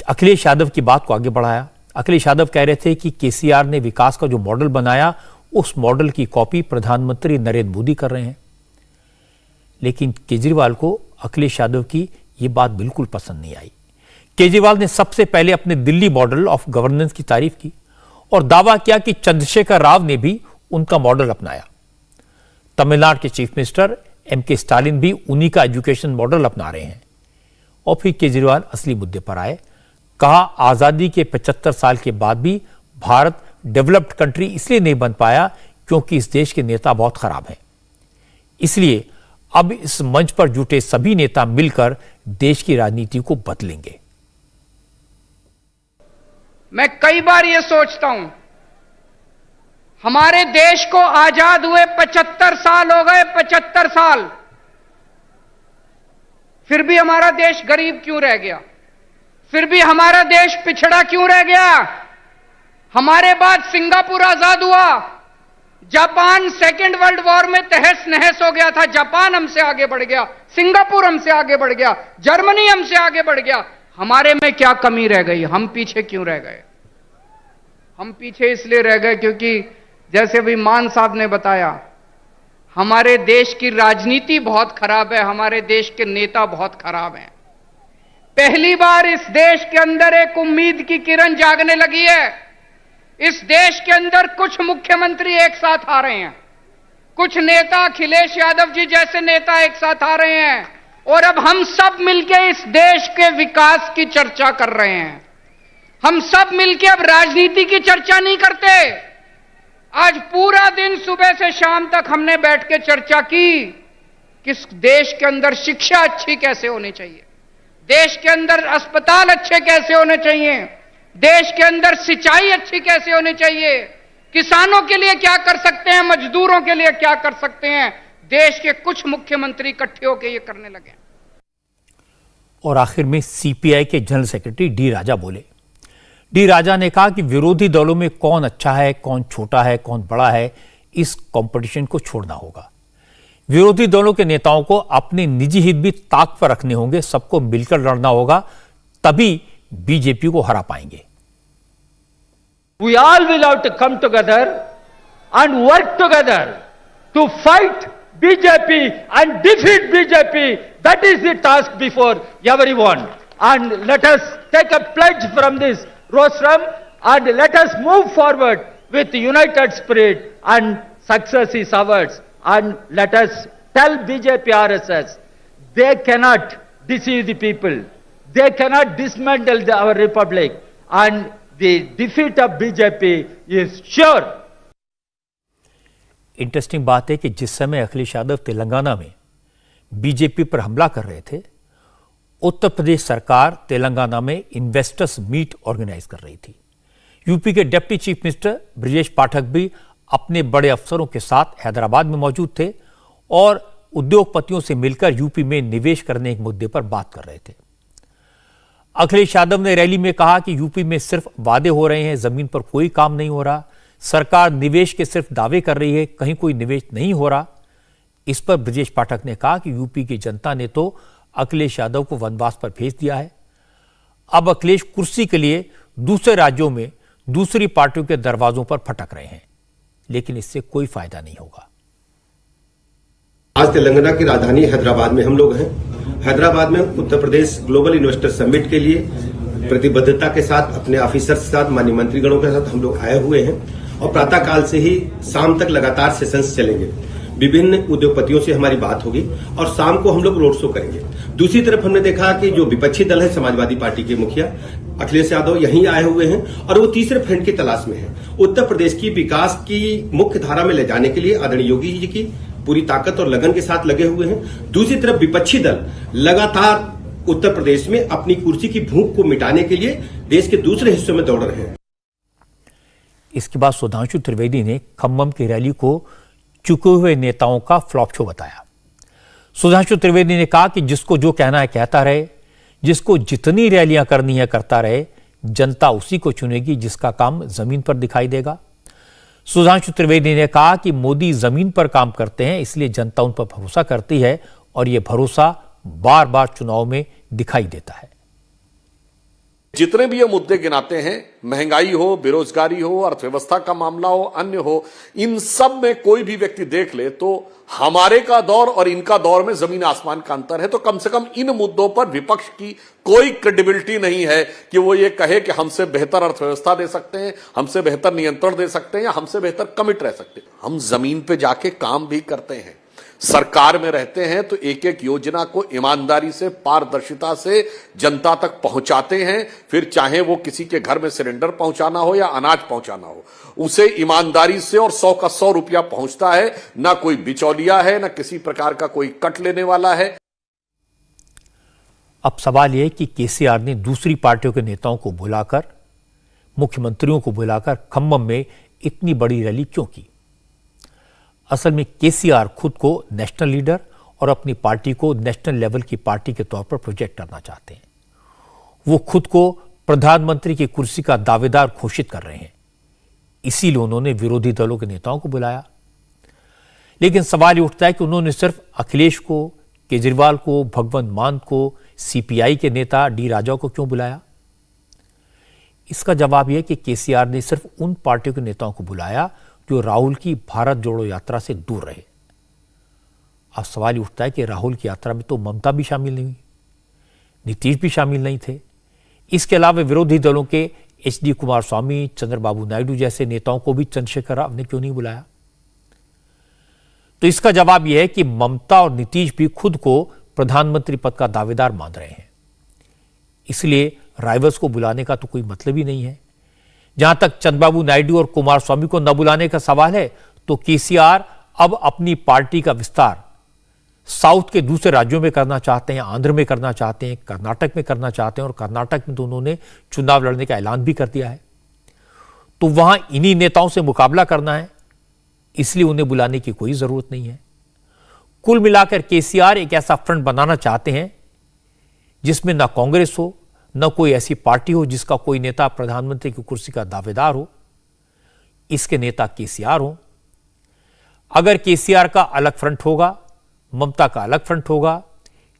अखिलेश यादव की बात को आगे बढ़ाया। अखिलेश यादव कह रहे थे कि केसीआर ने विकास का जो मॉडल बनाया, उस मॉडल की कॉपी प्रधानमंत्री नरेंद्र मोदी कर रहे हैं। लेकिन केजरीवाल को अखिलेश यादव की यह बात बिल्कुल पसंद नहीं आई। केजरीवाल ने सबसे पहले अपने दिल्ली मॉडल ऑफ गवर्नेंस की तारीफ की और दावा किया कि चंद्रशेखर राव ने भी उनका मॉडल अपनाया। तमिलनाडु के चीफ मिनिस्टर एमके स्टालिन भी उन्हीं का एजुकेशन मॉडल अपना रहे हैं। और फिर केजरीवाल असली मुद्दे पर आए। कहा आजादी के 75 साल के बाद भी भारत डेवलप्ड कंट्री इसलिए नहीं बन पाया क्योंकि इस देश के नेता बहुत खराब हैं। इसलिए अब इस मंच पर जुटे सभी नेता मिलकर देश की राजनीति को बदलेंगे। मैं कई बार यह सोचता हूं, हमारे देश को आजाद हुए 75 साल हो गए, 75 साल, फिर भी हमारा देश गरीब क्यों रह गया? फिर भी हमारा देश पिछड़ा क्यों रह गया? हमारे बाद सिंगापुर आजाद हुआ, जापान सेकेंड वर्ल्ड वॉर में तहस नहस हो गया था, जापान हमसे आगे बढ़ गया, सिंगापुर हमसे आगे बढ़ गया, जर्मनी हमसे आगे बढ़ गया। हमारे में क्या कमी रह गई? हम पीछे क्यों रह गए? हम पीछे इसलिए रह गए क्योंकि जैसे अभी मान साहब ने बताया, हमारे देश की राजनीति बहुत खराब है, हमारे देश के नेता बहुत खराब हैं। पहली बार इस देश के अंदर एक उम्मीद की किरण जागने लगी है। इस देश के अंदर कुछ मुख्यमंत्री एक साथ आ रहे हैं, कुछ नेता, अखिलेश यादव जी जैसे नेता एक साथ आ रहे हैं, और अब हम सब मिलकर इस देश के विकास की चर्चा कर रहे हैं। हम सब मिलकर अब राजनीति की चर्चा नहीं करते। आज पूरा दिन सुबह से शाम तक हमने बैठ के चर्चा की कि इस देश के अंदर शिक्षा अच्छी कैसे होनी चाहिए, देश के अंदर अस्पताल अच्छे कैसे होने चाहिए, देश के अंदर सिंचाई अच्छी कैसे होनी चाहिए, किसानों के लिए क्या कर सकते हैं, मजदूरों के लिए क्या कर सकते हैं। देश के कुछ मुख्यमंत्री इकट्ठे होकर ये करने लगे। और आखिर में सीपीआई के जनरल सेक्रेटरी डी राजा बोले। डी राजा ने कहा कि विरोधी दलों में कौन अच्छा है, कौन छोटा है, कौन बड़ा है, इस कंपटीशन को छोड़ना होगा। विरोधी दलों के नेताओं को अपने निजी हित भी ताक पर रखने होंगे, सबको मिलकर लड़ना होगा, तभी बीजेपी को हरा पाएंगे। We all will have to come together and work together to fight BJP and defeat BJP. That is the task before everyone. And let us take a pledge from this rostrum and let us move forward with united spirit, and success is ours. And let us tell BJP RSS, they cannot deceive the people. They cannot dismantle our republic, and the defeat of BJP is sure. Interesting बात है कि जिस समय अखिलेश यादव तेलंगाना में BJP पर हमला कर रहे थे, उत्तर प्रदेश सरकार तेलंगाना में इन्वेस्टर्स मीट ऑर्गेनाइज कर रही थी। यूपी के deputy chief minister Brajesh Pathak भी अपने बड़े अफसरों के साथ हैदराबाद में मौजूद थे और उद्योगपतियों से मिलकर यूपी में निवेश करने के मुद्दे पर बात कर रहे थे। अखिलेश यादव ने रैली में कहा कि यूपी में सिर्फ वादे हो रहे हैं, जमीन पर कोई काम नहीं हो रहा, सरकार निवेश के सिर्फ दावे कर रही है, कहीं कोई निवेश नहीं हो रहा। इस पर ब्रजेश पाठक ने कहा कि यूपी की जनता ने तो अखिलेश यादव को वनवास पर भेज दिया है, अब अखिलेश कुर्सी के लिए दूसरे राज्यों में दूसरी पार्टियों के दरवाजों पर फटक रहे हैं, लेकिन इससे कोई फायदा नहीं होगा। आज तेलंगाना की राजधानी हैदराबाद में हम लोग हैं। हैदराबाद में Uttar Pradesh global investor summit के लिए प्रतिबद्धता के साथ अपने ऑफिसर्स के साथ, माननीय मंत्रीगणों के साथ हम लोग आए हुए हैं और प्रातःकाल से ही शाम तक लगातार सेशंस चलेंगे। विभिन्न उद्योगपतियों से हमारी बात होगी और शाम को हम लोग रोड शो करेंगे। दूसरी तरफ हमने देखा कि जो विपक्षी दल है, समाजवादी पार्टी के मुखिया अखिलेश यादव यहीं आए हुए हैं और वो तीसरे फ्रेंड की तलाश में है। उत्तर प्रदेश की विकास की मुख्य धारा में ले जाने के लिए आदरणीय योगी जी की पूरी ताकत और लगन के साथ लगे हुए हैं। दूसरी तरफ विपक्षी दल लगातार उत्तर प्रदेश में अपनी कुर्सी की भूख को मिटाने के लिए देश के दूसरे हिस्सों में दौड़ रहे हैं। इसके बाद सुधांशु त्रिवेदी ने खम्मम की रैली को चुके हुए नेताओं का फ्लॉप शो बताया। सुधांशु त्रिवेदी ने कहा कि जिसको जो कहना है कहता रहे, जिसको जितनी रैलियां करनी है करता रहे, जनता उसी को चुनेगी जिसका काम जमीन पर दिखाई देगा। सुधांशु त्रिवेदी ने कहा कि मोदी जमीन पर काम करते हैं, इसलिए जनता उन पर भरोसा करती है और यह भरोसा बार बार चुनाव में दिखाई देता है। जितने भी ये मुद्दे गिनाते हैं, महंगाई हो, बेरोजगारी हो, अर्थव्यवस्था का मामला हो, अन्य हो, इन सब में कोई भी व्यक्ति देख ले तो हमारे का दौर और इनका दौर में जमीन आसमान का अंतर है। तो कम से कम इन मुद्दों पर विपक्ष की कोई क्रेडिबिलिटी नहीं है कि वो ये कहे कि हमसे बेहतर अर्थव्यवस्था दे सकते हैं, हमसे बेहतर नियंत्रण दे सकते हैं या हमसे बेहतर कमिट रह सकते हैं। हम जमीन पे जाके काम भी करते हैं, सरकार में रहते हैं, तो एक एक योजना को ईमानदारी से, पारदर्शिता से जनता तक पहुंचाते हैं। फिर चाहे वो किसी के घर में सिलेंडर पहुंचाना हो या अनाज पहुंचाना हो, उसे ईमानदारी से और 100 का 100 रुपया पहुंचता है। ना कोई बिचौलिया है, ना किसी प्रकार का कोई कट लेने वाला है। अब सवाल यह कि केसीआर ने दूसरी पार्टियों के नेताओं को बुलाकर, मुख्यमंत्रियों को बुलाकर खम्मम में इतनी बड़ी रैली क्यों की? असल में केसीआर खुद को नेशनल लीडर और अपनी पार्टी को नेशनल लेवल की पार्टी के तौर पर प्रोजेक्ट करना चाहते हैं। वो खुद को प्रधानमंत्री की कुर्सी का दावेदार घोषित कर रहे हैं, इसीलिए उन्होंने विरोधी दलों के नेताओं को बुलाया। लेकिन सवाल ये उठता है कि उन्होंने सिर्फ अखिलेश को, केजरीवाल को, भगवंत मान को, सीपीआई के नेता डी राजा को क्यों बुलाया? इसका जवाब यह है कि केसीआर ने सिर्फ उन पार्टियों के नेताओं को बुलाया जो राहुल की भारत जोड़ो यात्रा से दूर रहे। अब सवाल उठता है कि राहुल की यात्रा में तो ममता भी शामिल नहीं हुई, नीतीश भी शामिल नहीं थे। इसके अलावा विरोधी दलों के एचडी कुमारस्वामी, चंद्रबाबू नायडू जैसे नेताओं को भी चंद्रशेखर राव ने क्यों नहीं बुलाया? तो इसका जवाब यह है कि ममता और नीतीश भी खुद को प्रधानमंत्री पद का दावेदार मान रहे हैं, इसलिए राइवल्स को बुलाने का तो कोई मतलब ही नहीं है। जहां तक चंद्रबाबू नायडू और कुमारस्वामी को न बुलाने का सवाल है, तो केसीआर अब अपनी पार्टी का विस्तार साउथ के दूसरे राज्यों में करना चाहते हैं, आंध्र में करना चाहते हैं, कर्नाटक में करना चाहते हैं, और कर्नाटक में तो उन्होंने चुनाव लड़ने का ऐलान भी कर दिया है। तो वहां इन्हीं नेताओं से मुकाबला करना है, इसलिए उन्हें बुलाने की कोई जरूरत नहीं है। कुल मिलाकर केसीआर एक ऐसा फ्रंट बनाना चाहते हैं जिसमें ना कांग्रेस हो, न कोई ऐसी पार्टी हो जिसका कोई नेता प्रधानमंत्री की कुर्सी का दावेदार हो। इसके नेता केसीआर हो। अगर केसीआर का अलग फ्रंट होगा, ममता का अलग फ्रंट होगा,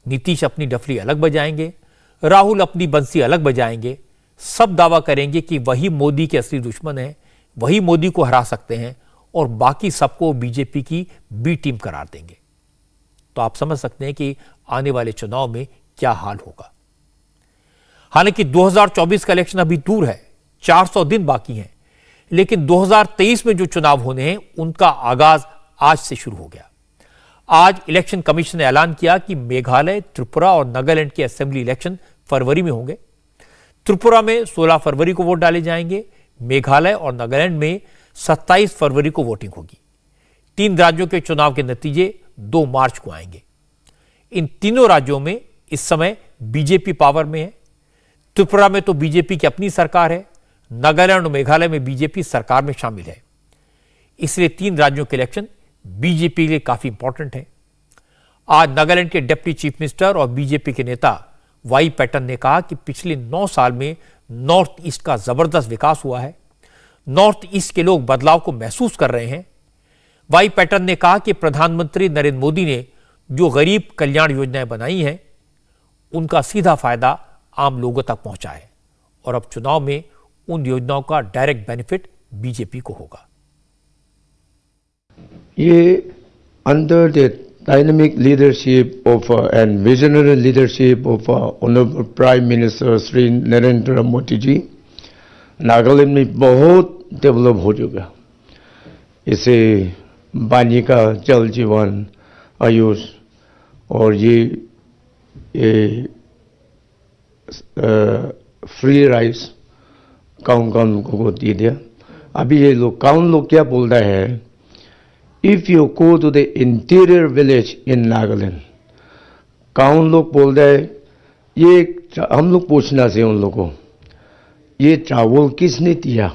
नीतीश अपनी डफली अलग बजाएंगे, राहुल अपनी बंसी अलग बजाएंगे, सब दावा करेंगे कि वही मोदी के असली दुश्मन है, वही मोदी को हरा सकते हैं, और बाकी सबको बीजेपी की बी टीम करार देंगे। तो आप समझ सकते हैं कि आने वाले चुनाव में क्या हाल होगा। हालांकि 2024 का इलेक्शन अभी दूर है, 400 दिन बाकी हैं, लेकिन 2023 में जो चुनाव होने हैं उनका आगाज आज से शुरू हो गया। आज इलेक्शन कमीशन ने ऐलान किया कि मेघालय, त्रिपुरा और नागालैंड के असेंबली इलेक्शन फरवरी में होंगे। त्रिपुरा में 16 फरवरी को वोट डाले जाएंगे, मेघालय और नागालैंड में 27 फरवरी को वोटिंग होगी। 3 राज्यों के चुनाव के नतीजे 2 मार्च को आएंगे। इन तीनों राज्यों में इस समय बीजेपी पावर में है। त्रिपुरा में तो बीजेपी की अपनी सरकार है, नागालैंड और मेघालय में बीजेपी सरकार में शामिल है। इसलिए 3 राज्यों के इलेक्शन बीजेपी के लिए काफी इंपॉर्टेंट है। आज नागालैंड के डिप्टी चीफ मिनिस्टर और बीजेपी के नेता वाई पैटर्न ने कहा कि पिछले 9 साल में नॉर्थ ईस्ट का जबरदस्त विकास हुआ है, नॉर्थ ईस्ट के लोग बदलाव को महसूस कर रहे हैं। वाई पैटर्न ने कहा कि प्रधानमंत्री नरेंद्र मोदी ने जो गरीब कल्याण योजनाएं बनाई हैं उनका सीधा फायदा आम लोगों तक पहुंचा है, और अब चुनाव में उन योजनाओं का डायरेक्ट बेनिफिट बीजेपी को होगा। ये under the dynamic leadership of and visionary leadership of honourable prime minister Shri Narendra Modi ji, Nagaland में बहुत डेवलप हो चुका। इसे पानी का जल जीवन, आयुष और ये फ्री राइस काउन को दे दिया। अभी ये लोग काउन लोग क्या बोल रहे हैं, if you go to the interior village in Nagaland, काउन लोग बोल रहे हैं, ये हम लोग पूछना चाहिए उन लोगों को, ये चावल किसने दिया?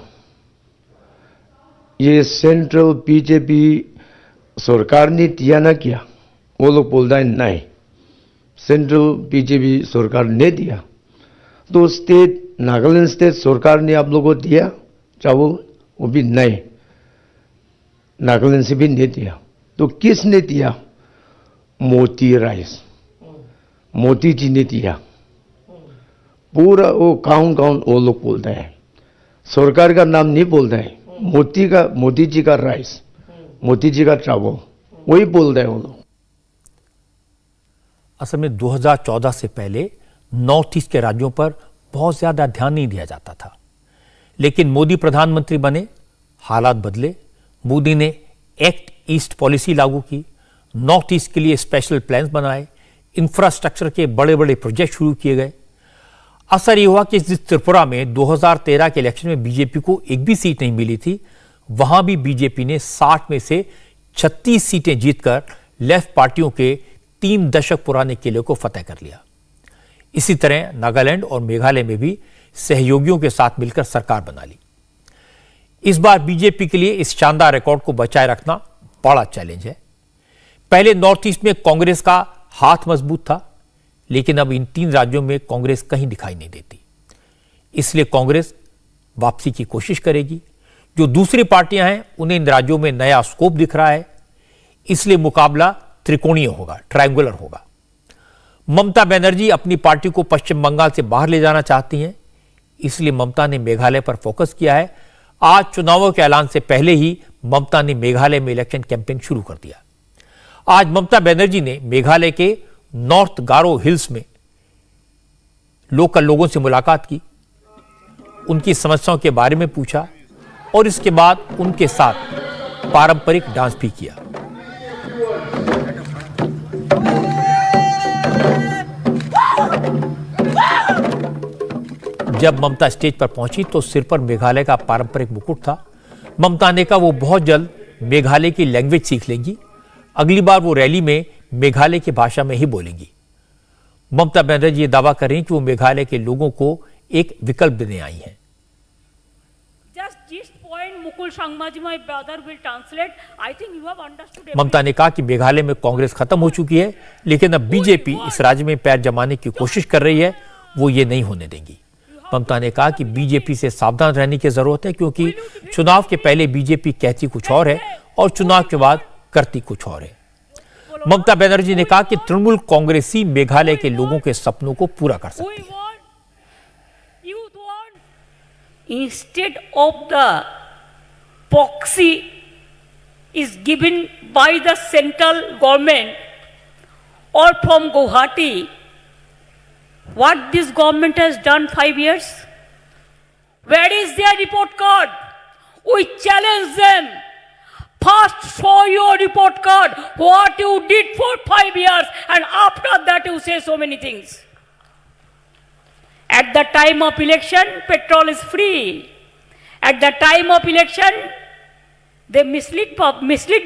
ये सेंट्रल बीजेपी सरकार ने दिया ना क्या? वो लोग बोल रहे हैं नहीं, सेंट्रल बीजेपी सरकार ने दिया। तो स्टेट, नागालैंड स्टेट सरकार ने आप लोगों को दिया चावल? वो भी नहीं, नागालैंड से भी नहीं दिया। तो किसने दिया? मोदी राइस, मोदी जी ने दिया। पूरा वो काउन वो लोग बोलते हैं, सरकार का नाम नहीं बोलते हैं, मोदी जी का राइस, मोदी जी का चावल, वही बोल रहे हैं वो लोग। असल में 2014 से पहले नॉर्थ ईस्ट के राज्यों पर बहुत ज्यादा ध्यान नहीं दिया जाता था, लेकिन मोदी प्रधानमंत्री बने, हालात बदले। मोदी ने एक्ट ईस्ट पॉलिसी लागू की, नॉर्थ ईस्ट के लिए स्पेशल प्लान्स बनाए, इंफ्रास्ट्रक्चर के बड़े बड़े प्रोजेक्ट शुरू किए गए। असर यह हुआ कि जिस त्रिपुरा में 2013 के इलेक्शन में बीजेपी को एक भी सीट नहीं मिली थी, वहां भी बीजेपी ने 60 में से 36 सीटें जीतकर लेफ्ट पार्टियों के 3 दशक पुराने किले को फतेह कर लिया। इसी तरह नागालैंड और मेघालय में भी सहयोगियों के साथ मिलकर सरकार बना ली। इस बार बीजेपी के लिए इस शानदार रिकॉर्ड को बचाए रखना बड़ा चैलेंज है। पहले नॉर्थ ईस्ट में कांग्रेस का हाथ मजबूत था, लेकिन अब इन 3 राज्यों में कांग्रेस कहीं दिखाई नहीं देती। इसलिए कांग्रेस वापसी की कोशिश करेगी। जो दूसरी पार्टियां हैं उन्हें इन राज्यों में नया स्कोप दिख रहा है, इसलिए मुकाबला त्रिकोणीय होगा, ट्रायंगुलर होगा। ममता बनर्जी अपनी पार्टी को पश्चिम बंगाल से बाहर ले जाना चाहती हैं, इसलिए ममता ने मेघालय पर फोकस किया है। आज चुनावों के ऐलान से पहले ही ममता ने मेघालय में इलेक्शन कैंपेन शुरू कर दिया। आज ममता बनर्जी ने मेघालय के नॉर्थ गारो हिल्स में लोकल लोगों से मुलाकात की, उनकी समस्याओं के बारे में पूछा और इसके बाद उनके साथ पारंपरिक डांस भी किया। जब ममता स्टेज पर पहुंची तो सिर पर मेघालय का पारंपरिक मुकुट था। ममता ने कहा वो बहुत जल्द मेघालय की लैंग्वेज सीख लेंगी, अगली बार वो रैली में मेघालय की भाषा में ही बोलेंगी। ममता बनर्जी ये दावा कर रही हैं कि वो मेघालय के लोगों को एक विकल्प देने आई हैं। ममता ने कहा कि मेघालय में कांग्रेस खत्म हो चुकी है, लेकिन अब बीजेपी इस राज्य में पैर जमाने की कोशिश कर रही है, वो ये नहीं होने देंगी। ममता ने कहा कि बीजेपी से सावधान रहने की जरूरत है, क्योंकि चुनाव के पहले बीजेपी कहती कुछ और है और चुनाव के बाद करती कुछ और है। ममता बनर्जी ने कहा कि तृणमूल कांग्रेस ही मेघालय के लोगों के सपनों को पूरा कर सकती है। Instead of the proxy is given by the central government or from Guwahati, what this government has done 5 years? Where is their report card? We challenge them. First show your report card, what you did for 5 years, and after that you say so many things. At the time of election, petrol is free. At the time of election, they mislead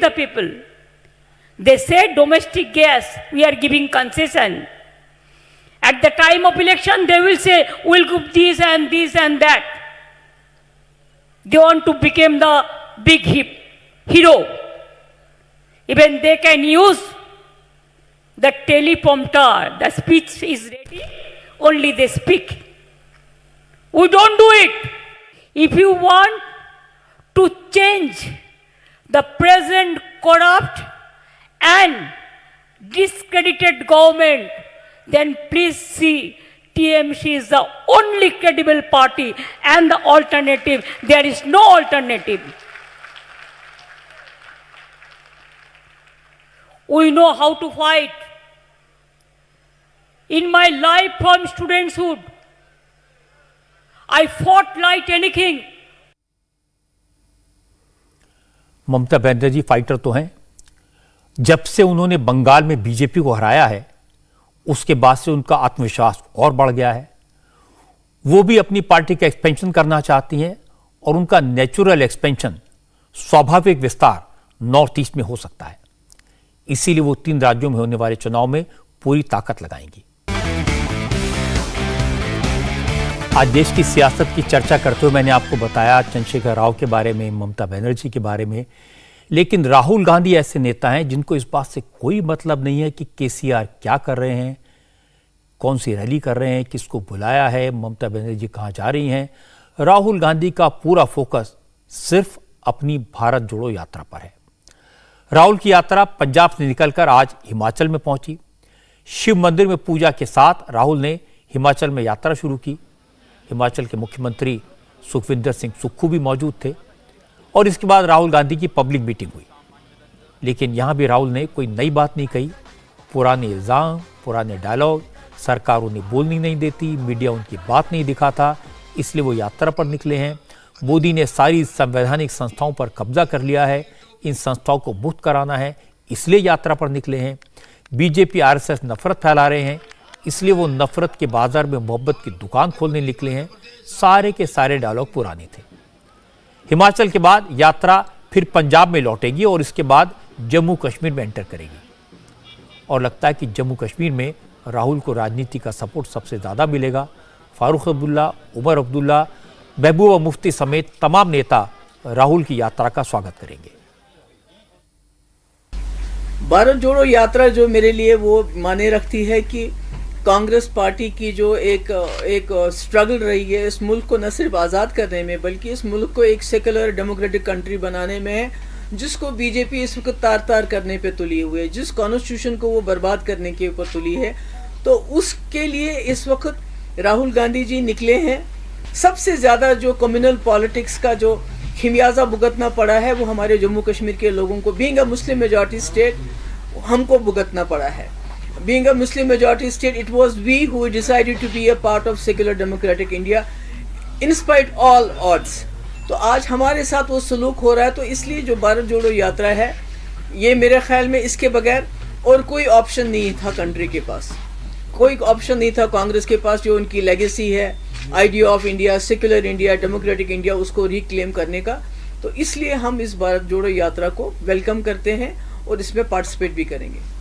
the people. They say domestic gas, we are giving concession. At the time of election, they will say, we'll give this and this and that. They want to become the big hero. Even they can use the teleprompter, the speech is ready. Only they speak. We don't do it. If you want to change the present corrupt and discredited government, then please see TMC is the only credible party and the alternative. There is no alternative. We know how to fight. In my life from studenthood, I fought like anything. Mamata Banerjee fighter तो हैं। जब से उन्होंने बंगाल में BJP को हराया है, उसके बाद से उनका आत्मविश्वास और बढ़ गया है। वो भी अपनी पार्टी का एक्सपेंशन करना चाहती हैं और उनका नेचुरल एक्सपेंशन, स्वाभाविक विस्तार नॉर्थ ईस्ट में हो सकता है। इसीलिए वो 3 राज्यों में होने वाले चुनाव में पूरी ताकत लगाएंगी। आज देश की सियासत की चर्चा करते हुए मैंने आपको बताया चंद्रशेखर राव के बारे में, ममता बनर्जी के बारे में, लेकिन राहुल गांधी ऐसे नेता हैं जिनको इस बात से कोई मतलब नहीं है कि केसीआर क्या कर रहे हैं, कौन सी रैली कर रहे हैं, किसको बुलाया है, ममता बनर्जी कहाँ जा रही हैं। राहुल गांधी का पूरा फोकस सिर्फ अपनी भारत जोड़ो यात्रा पर है। राहुल की यात्रा पंजाब से निकलकर आज हिमाचल में पहुंची। शिव मंदिर में पूजा के साथ राहुल ने हिमाचल में यात्रा शुरू की। हिमाचल के मुख्यमंत्री सुखविंदर सिंह सुक्खू भी मौजूद थे और इसके बाद राहुल गांधी की पब्लिक मीटिंग हुई। लेकिन यहां भी राहुल ने कोई नई बात नहीं कही। पुराने इल्जाम, पुराने डायलॉग, सरकार उन्हें बोलनी नहीं देती, मीडिया उनकी बात नहीं दिखाता, इसलिए वो यात्रा पर निकले हैं। मोदी ने सारी संवैधानिक संस्थाओं पर कब्जा कर लिया है, इन संस्थाओं को मुक्त कराना है, इसलिए यात्रा पर निकले हैं। बीजेपी आरएसएस नफरत फैला रहे हैं, इसलिए वो नफरत के बाजार में मोहब्बत की दुकान खोलने निकले हैं। सारे के सारे डायलॉग पुराने थे। हिमाचल के बाद यात्रा फिर पंजाब में लौटेगी और इसके बाद जम्मू कश्मीर में एंटर करेगी। और लगता है कि जम्मू कश्मीर में राहुल को राजनीति का सपोर्ट सबसे ज्यादा मिलेगा। फारूक अब्दुल्ला, उमर अब्दुल्ला, महबूबा मुफ्ती समेत तमाम नेता राहुल की यात्रा का स्वागत करेंगे। भारत जोड़ो यात्रा जो मेरे लिए वो माने रखती है कि कांग्रेस पार्टी की जो एक स्ट्रगल रही है इस मुल्क को न सिर्फ आज़ाद करने में बल्कि इस मुल्क को एक सेकुलर डेमोक्रेटिक कंट्री बनाने में, जिसको बीजेपी इस वक्त तार तार करने पे तुली हुई है, जिस कॉन्स्टिट्यूशन को वो बर्बाद करने के ऊपर तुली है, तो उसके लिए इस वक्त राहुल गांधी जी निकले हैं। सबसे ज्यादा जो कम्युनल पॉलिटिक्स का जो खिमियाजा भुगतना पड़ा है वो हमारे जम्मू कश्मीर के लोगों को, being a Muslim majority state, हमको भुगतना पड़ा है। Being a Muslim majority state, it was we who decided to be a part of secular democratic India in spite all odds. तो आज हमारे साथ वो सलूक हो रहा है, तो इसलिए जो भारत जोड़ो यात्रा है, ये मेरे ख्याल में इसके बगैर और कोई ऑप्शन नहीं था कंट्री के पास, कोई ऑप्शन नहीं था कांग्रेस के पास, जो उनकी लेगेसी है, idea of India, secular India, democratic India, उसको रिक्लेम करने का। तो इसलिए हम इस भारत जोड़ो यात्रा को वेलकम करते हैं और इसमें पार्टिसिपेट भी करेंगे।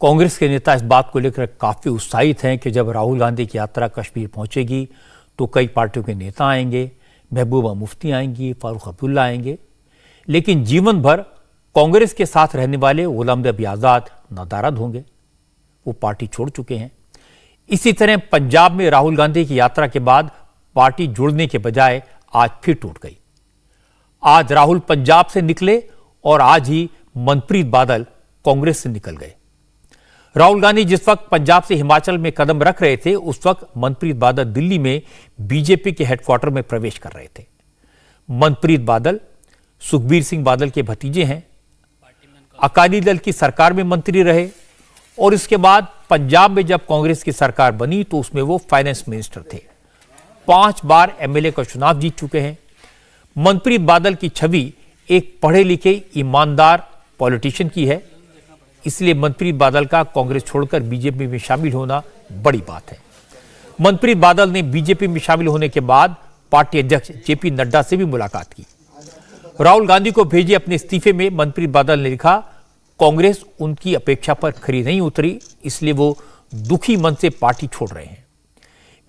कांग्रेस के नेता इस बात को लेकर काफी उत्साहित हैं कि जब राहुल गांधी की यात्रा कश्मीर पहुंचेगी तो कई पार्टियों के नेता आएंगे, महबूबा मुफ्ती आएंगी, फारूक अब्दुल्ला आएंगे, लेकिन जीवन भर कांग्रेस के साथ रहने वाले गुलाम नबी आजाद नादारद होंगे, वो पार्टी छोड़ चुके हैं। इसी तरह पंजाब में राहुल गांधी की यात्रा के बाद पार्टी जुड़ने के बजाय आज फिर टूट गई। आज राहुल पंजाब से निकले और आज ही मनप्रीत बादल कांग्रेस से निकल गए। राहुल गांधी जिस वक्त पंजाब से हिमाचल में कदम रख रहे थे, उस वक्त मनप्रीत बादल दिल्ली में बीजेपी के हेडक्वार्टर में प्रवेश कर रहे थे। मनप्रीत बादल सुखबीर सिंह बादल के भतीजे हैं, अकाली दल की सरकार में मंत्री रहे और इसके बाद पंजाब में जब कांग्रेस की सरकार बनी तो उसमें वो फाइनेंस मिनिस्टर थे। 5 बार एमएलए का चुनाव जीत चुके हैं। मनप्रीत बादल की छवि एक पढ़े लिखे ईमानदार पॉलिटिशियन की है, इसलिए मनप्रीत बादल का कांग्रेस छोड़कर बीजेपी में शामिल होना बड़ी बात है। मनप्रीत बादल ने बीजेपी में शामिल होने के बाद पार्टी अध्यक्ष जेपी नड्डा से भी मुलाकात की। राहुल गांधी को भेजे अपने इस्तीफे में मनप्रीत बादल ने लिखा, कांग्रेस उनकी अपेक्षा पर खरी नहीं उतरी, इसलिए वो दुखी मन से पार्टी छोड़ रहे हैं।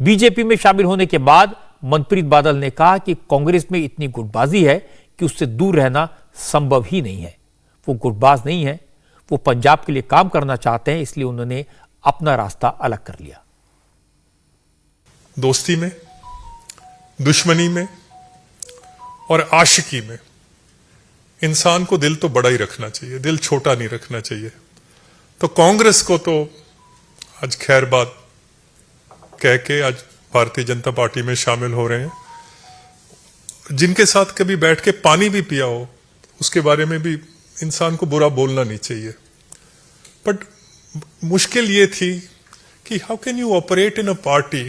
बीजेपी में शामिल होने के बाद मनप्रीत बादल ने कहा कि कांग्रेस में इतनी गुटबाजी है कि उससे दूर रहना संभव ही नहीं है। वो गुटबाज नहीं है, वो पंजाब के लिए काम करना चाहते हैं, इसलिए उन्होंने अपना रास्ता अलग कर लिया। दोस्ती में, दुश्मनी में और आशिकी में इंसान को दिल तो बड़ा ही रखना चाहिए, दिल छोटा नहीं रखना चाहिए। तो कांग्रेस को तो आज खैर बात कह के आज भारतीय जनता पार्टी में शामिल हो रहे हैं। जिनके साथ कभी बैठ के पानी भी पिया हो उसके बारे में भी इंसान को बुरा बोलना नहीं चाहिए। बट मुश्किल ये थी कि how can you operate in a party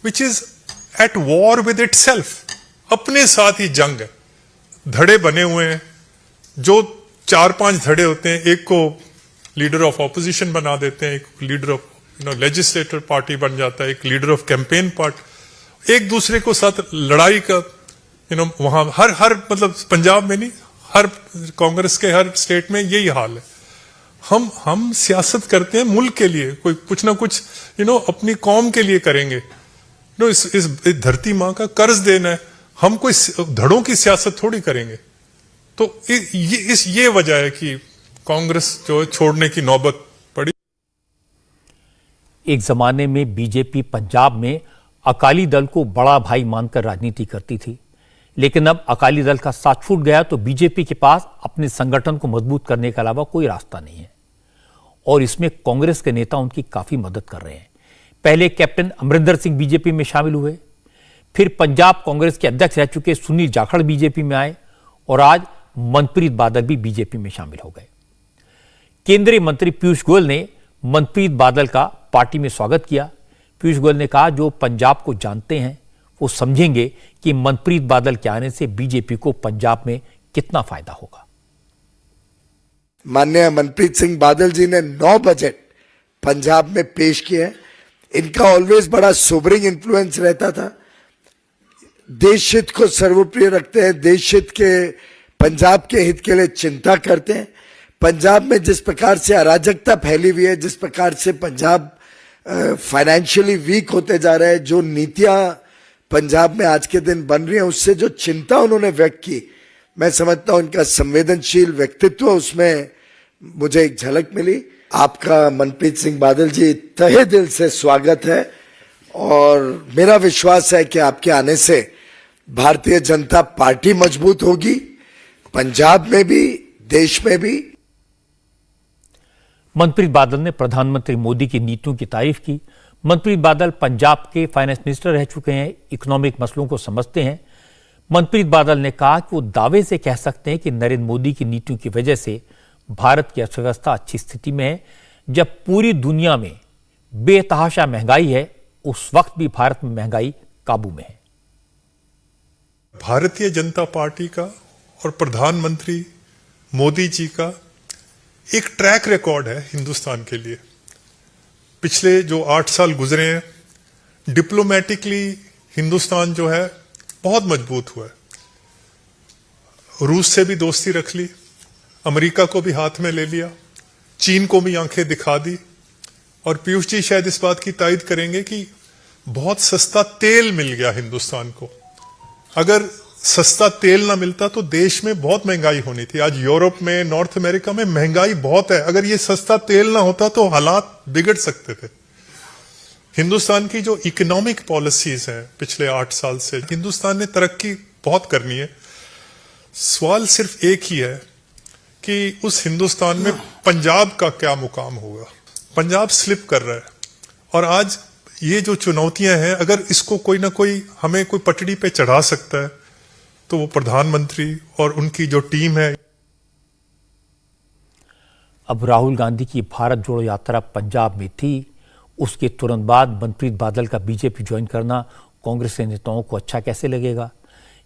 which is at war with itself. अपने साथ ही जंग है, धड़े बने हुए हैं, जो 4-5 धड़े होते हैं, एक को लीडर ऑफ ऑपोजिशन बना देते हैं, एक लीडर ऑफ लेजिस्लेटर पार्टी बन जाता है, एक लीडर ऑफ कैंपेन पार्टी, एक दूसरे को साथ लड़ाई का वहां हर मतलब पंजाब में नहीं, हर कांग्रेस के हर स्टेट में यही हाल है। हम सियासत करते हैं मुल्क के लिए, कोई कुछ ना कुछ अपनी कौम के लिए करेंगे। इस धरती माँ का कर्ज देना है, हम कोई धड़ों की सियासत थोड़ी करेंगे। तो ये वजह है कि कांग्रेस जो छोड़ने की नौबत पड़ी। एक जमाने में बीजेपी पंजाब में अकाली दल को बड़ा भाई मानकर राजनीति करती थी, लेकिन अब अकाली दल का साथ छूट गया तो बीजेपी के पास अपने संगठन को मजबूत करने के अलावा कोई रास्ता नहीं है और इसमें कांग्रेस के नेता उनकी काफी मदद कर रहे हैं। पहले कैप्टन अमरिंदर सिंह बीजेपी में शामिल हुए, फिर पंजाब कांग्रेस के अध्यक्ष रह चुके सुनील जाखड़ बीजेपी में आए और आज मनप्रीत बादल भी बीजेपी में शामिल हो गए। केंद्रीय मंत्री पीयूष गोयल ने मनप्रीत बादल का पार्टी में स्वागत किया। पीयूष गोयल ने कहा, जो पंजाब को जानते हैं वो समझेंगे कि मनप्रीत बादल के आने से बीजेपी को पंजाब में कितना फायदा होगा। माननीय मनप्रीत सिंह बादल जी ने 9 बजट पंजाब में पेश किए हैं। इनका ऑलवेज बड़ा सोबरिंग इन्फ्लुएंस रहता था, देश हित को सर्वोप्रिय रखते हैं, देश हित के पंजाब के हित के लिए चिंता करते हैं। पंजाब में जिस प्रकार से अराजकता फैली हुई है, जिस प्रकार से पंजाब फाइनेंशियली वीक होते जा रहा है, जो नीतियां पंजाब में आज के दिन बन रही हैं, उससे जो चिंता उन्होंने व्यक्त की, मैं समझता हूं उनका संवेदनशील व्यक्तित्व उसमें मुझे एक झलक मिली। आपका मनप्रीत सिंह बादल जी तहे दिल से स्वागत है और मेरा विश्वास है कि आपके आने से भारतीय जनता पार्टी मजबूत होगी पंजाब में भी, देश में भी। मनप्रीत बादल ने प्रधानमंत्री मोदी की नीतियों की तारीफ की। मनप्रीत बादल पंजाब के फाइनेंस मिनिस्टर रह चुके हैं, इकोनॉमिक मसलों को समझते हैं। मनप्रीत बादल ने कहा कि वो दावे से कह सकते हैं कि नरेंद्र मोदी की नीतियों की वजह से भारत की अर्थव्यवस्था अच्छी स्थिति में है। जब पूरी दुनिया में बेतहाशा महंगाई है, उस वक्त भी भारत में महंगाई काबू में है। भारतीय जनता पार्टी का और प्रधानमंत्री मोदी जी का एक ट्रैक रिकॉर्ड है हिंदुस्तान के लिए। पिछले जो 8 साल गुजरे हैं, डिप्लोमेटिकली हिंदुस्तान जो है बहुत मजबूत हुआ है। रूस से भी दोस्ती रख ली, अमेरिका को भी हाथ में ले लिया, चीन को भी आंखें दिखा दी। और पीयूष जी शायद इस बात की तायद करेंगे कि बहुत सस्ता तेल मिल गया हिंदुस्तान को। अगर सस्ता तेल ना मिलता तो देश में बहुत महंगाई होनी थी। आज यूरोप में, नॉर्थ अमेरिका में महंगाई बहुत है। अगर ये सस्ता तेल ना होता तो हालात बिगड़ सकते थे। हिंदुस्तान की जो इकोनॉमिक पॉलिसीज हैं पिछले 8 साल से, हिंदुस्तान ने तरक्की बहुत करनी है। सवाल सिर्फ एक ही है कि उस हिंदुस्तान में पंजाब का क्या मुकाम होगा। पंजाब स्लिप कर रहा है और आज ये जो चुनौतियां हैं, अगर इसको कोई ना कोई हमें कोई पटड़ी पे चढ़ा सकता है तो वो प्रधानमंत्री और उनकी जो टीम है। अब राहुल गांधी की भारत जोड़ो यात्रा पंजाब में थी, उसके तुरंत बाद मनप्रीत बादल का बीजेपी ज्वाइन करना कांग्रेस के नेताओं को अच्छा कैसे लगेगा।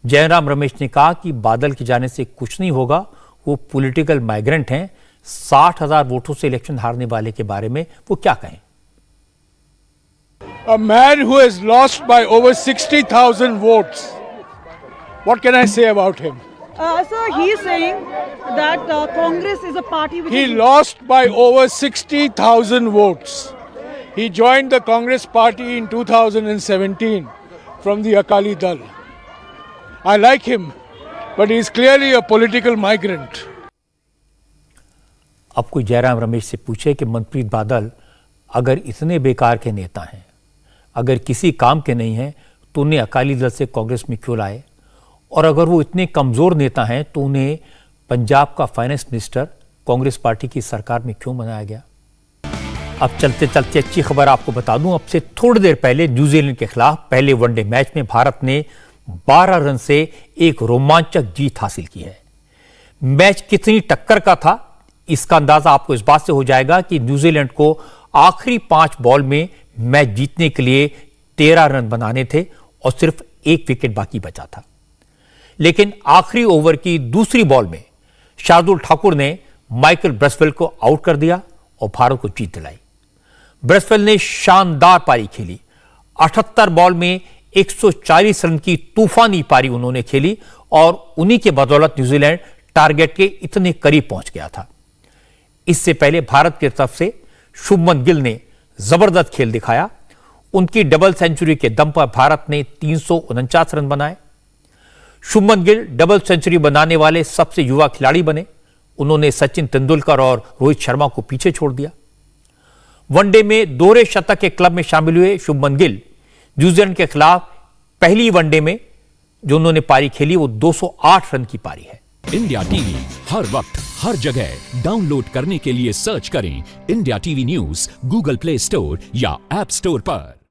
जयराम रमेश ने कहा कि बादल के जाने से कुछ नहीं होगा, वो पॉलिटिकल माइग्रेंट हैं। 60,000 वोटों से इलेक्शन हारने वाले के बारे में वो क्या कहें। A man who has lost by over 60,000 votes. What can I say about him? Sir, he is saying that Congress is a party which He lost by over 60,000 votes. He joined the Congress party in 2017 from the Akali Dal. I like him, but he is clearly a political migrant. अब कोई जयराम रमेश से पूछे कि मनप्रीत बादल अगर इतने बेकार के नेता हैं, अगर किसी काम के नहीं हैं, तो उन्हें अकाली दल से कांग्रेस में क्यों लाए, और अगर वो इतने कमजोर नेता हैं तो उन्हें पंजाब का फाइनेंस मिनिस्टर कांग्रेस पार्टी की सरकार में क्यों बनाया गया। अब चलते चलते अच्छी खबर आपको बता दूं, अब से थोड़ी देर पहले न्यूजीलैंड के खिलाफ पहले वनडे मैच में भारत ने 12 रन से एक रोमांचक जीत हासिल की है। मैच कितनी टक्कर का था, इसका अंदाजा आपको इस बात से हो जाएगा कि न्यूजीलैंड को आखिरी 5 बॉल में मैच जीतने के लिए 13 रन बनाने थे और सिर्फ 1 विकेट बाकी बचा था। लेकिन आखिरी ओवर की दूसरी बॉल में शार्दुल ठाकुर ने माइकल ब्रेसवेल को आउट कर दिया और भारत को जीत दिलाई। ब्रेसवेल ने शानदार पारी खेली। 78 बॉल में 140 रन की तूफानी पारी उन्होंने खेली और उन्हीं के बदौलत न्यूजीलैंड टारगेट के इतने करीब पहुंच गया था। इससे पहले भारत की तरफ से शुभमन गिल ने जबरदस्त खेल दिखाया। उनकी डबल सेंचुरी के दम पर भारत ने 349 रन बनाए। शुभमन गिल डबल सेंचुरी बनाने वाले सबसे युवा खिलाड़ी बने। उन्होंने सचिन तेंदुलकर और रोहित शर्मा को पीछे छोड़ दिया। वनडे में दोहरे शतक के क्लब में शामिल हुए शुभमन गिल न्यूजीलैंड के खिलाफ पहली वनडे में जो उन्होंने पारी खेली वो 208 रन की पारी है। इंडिया टीवी हर वक्त हर जगह डाउनलोड करने के लिए सर्च करें India TV news Google play store या ऐप स्टोर पर।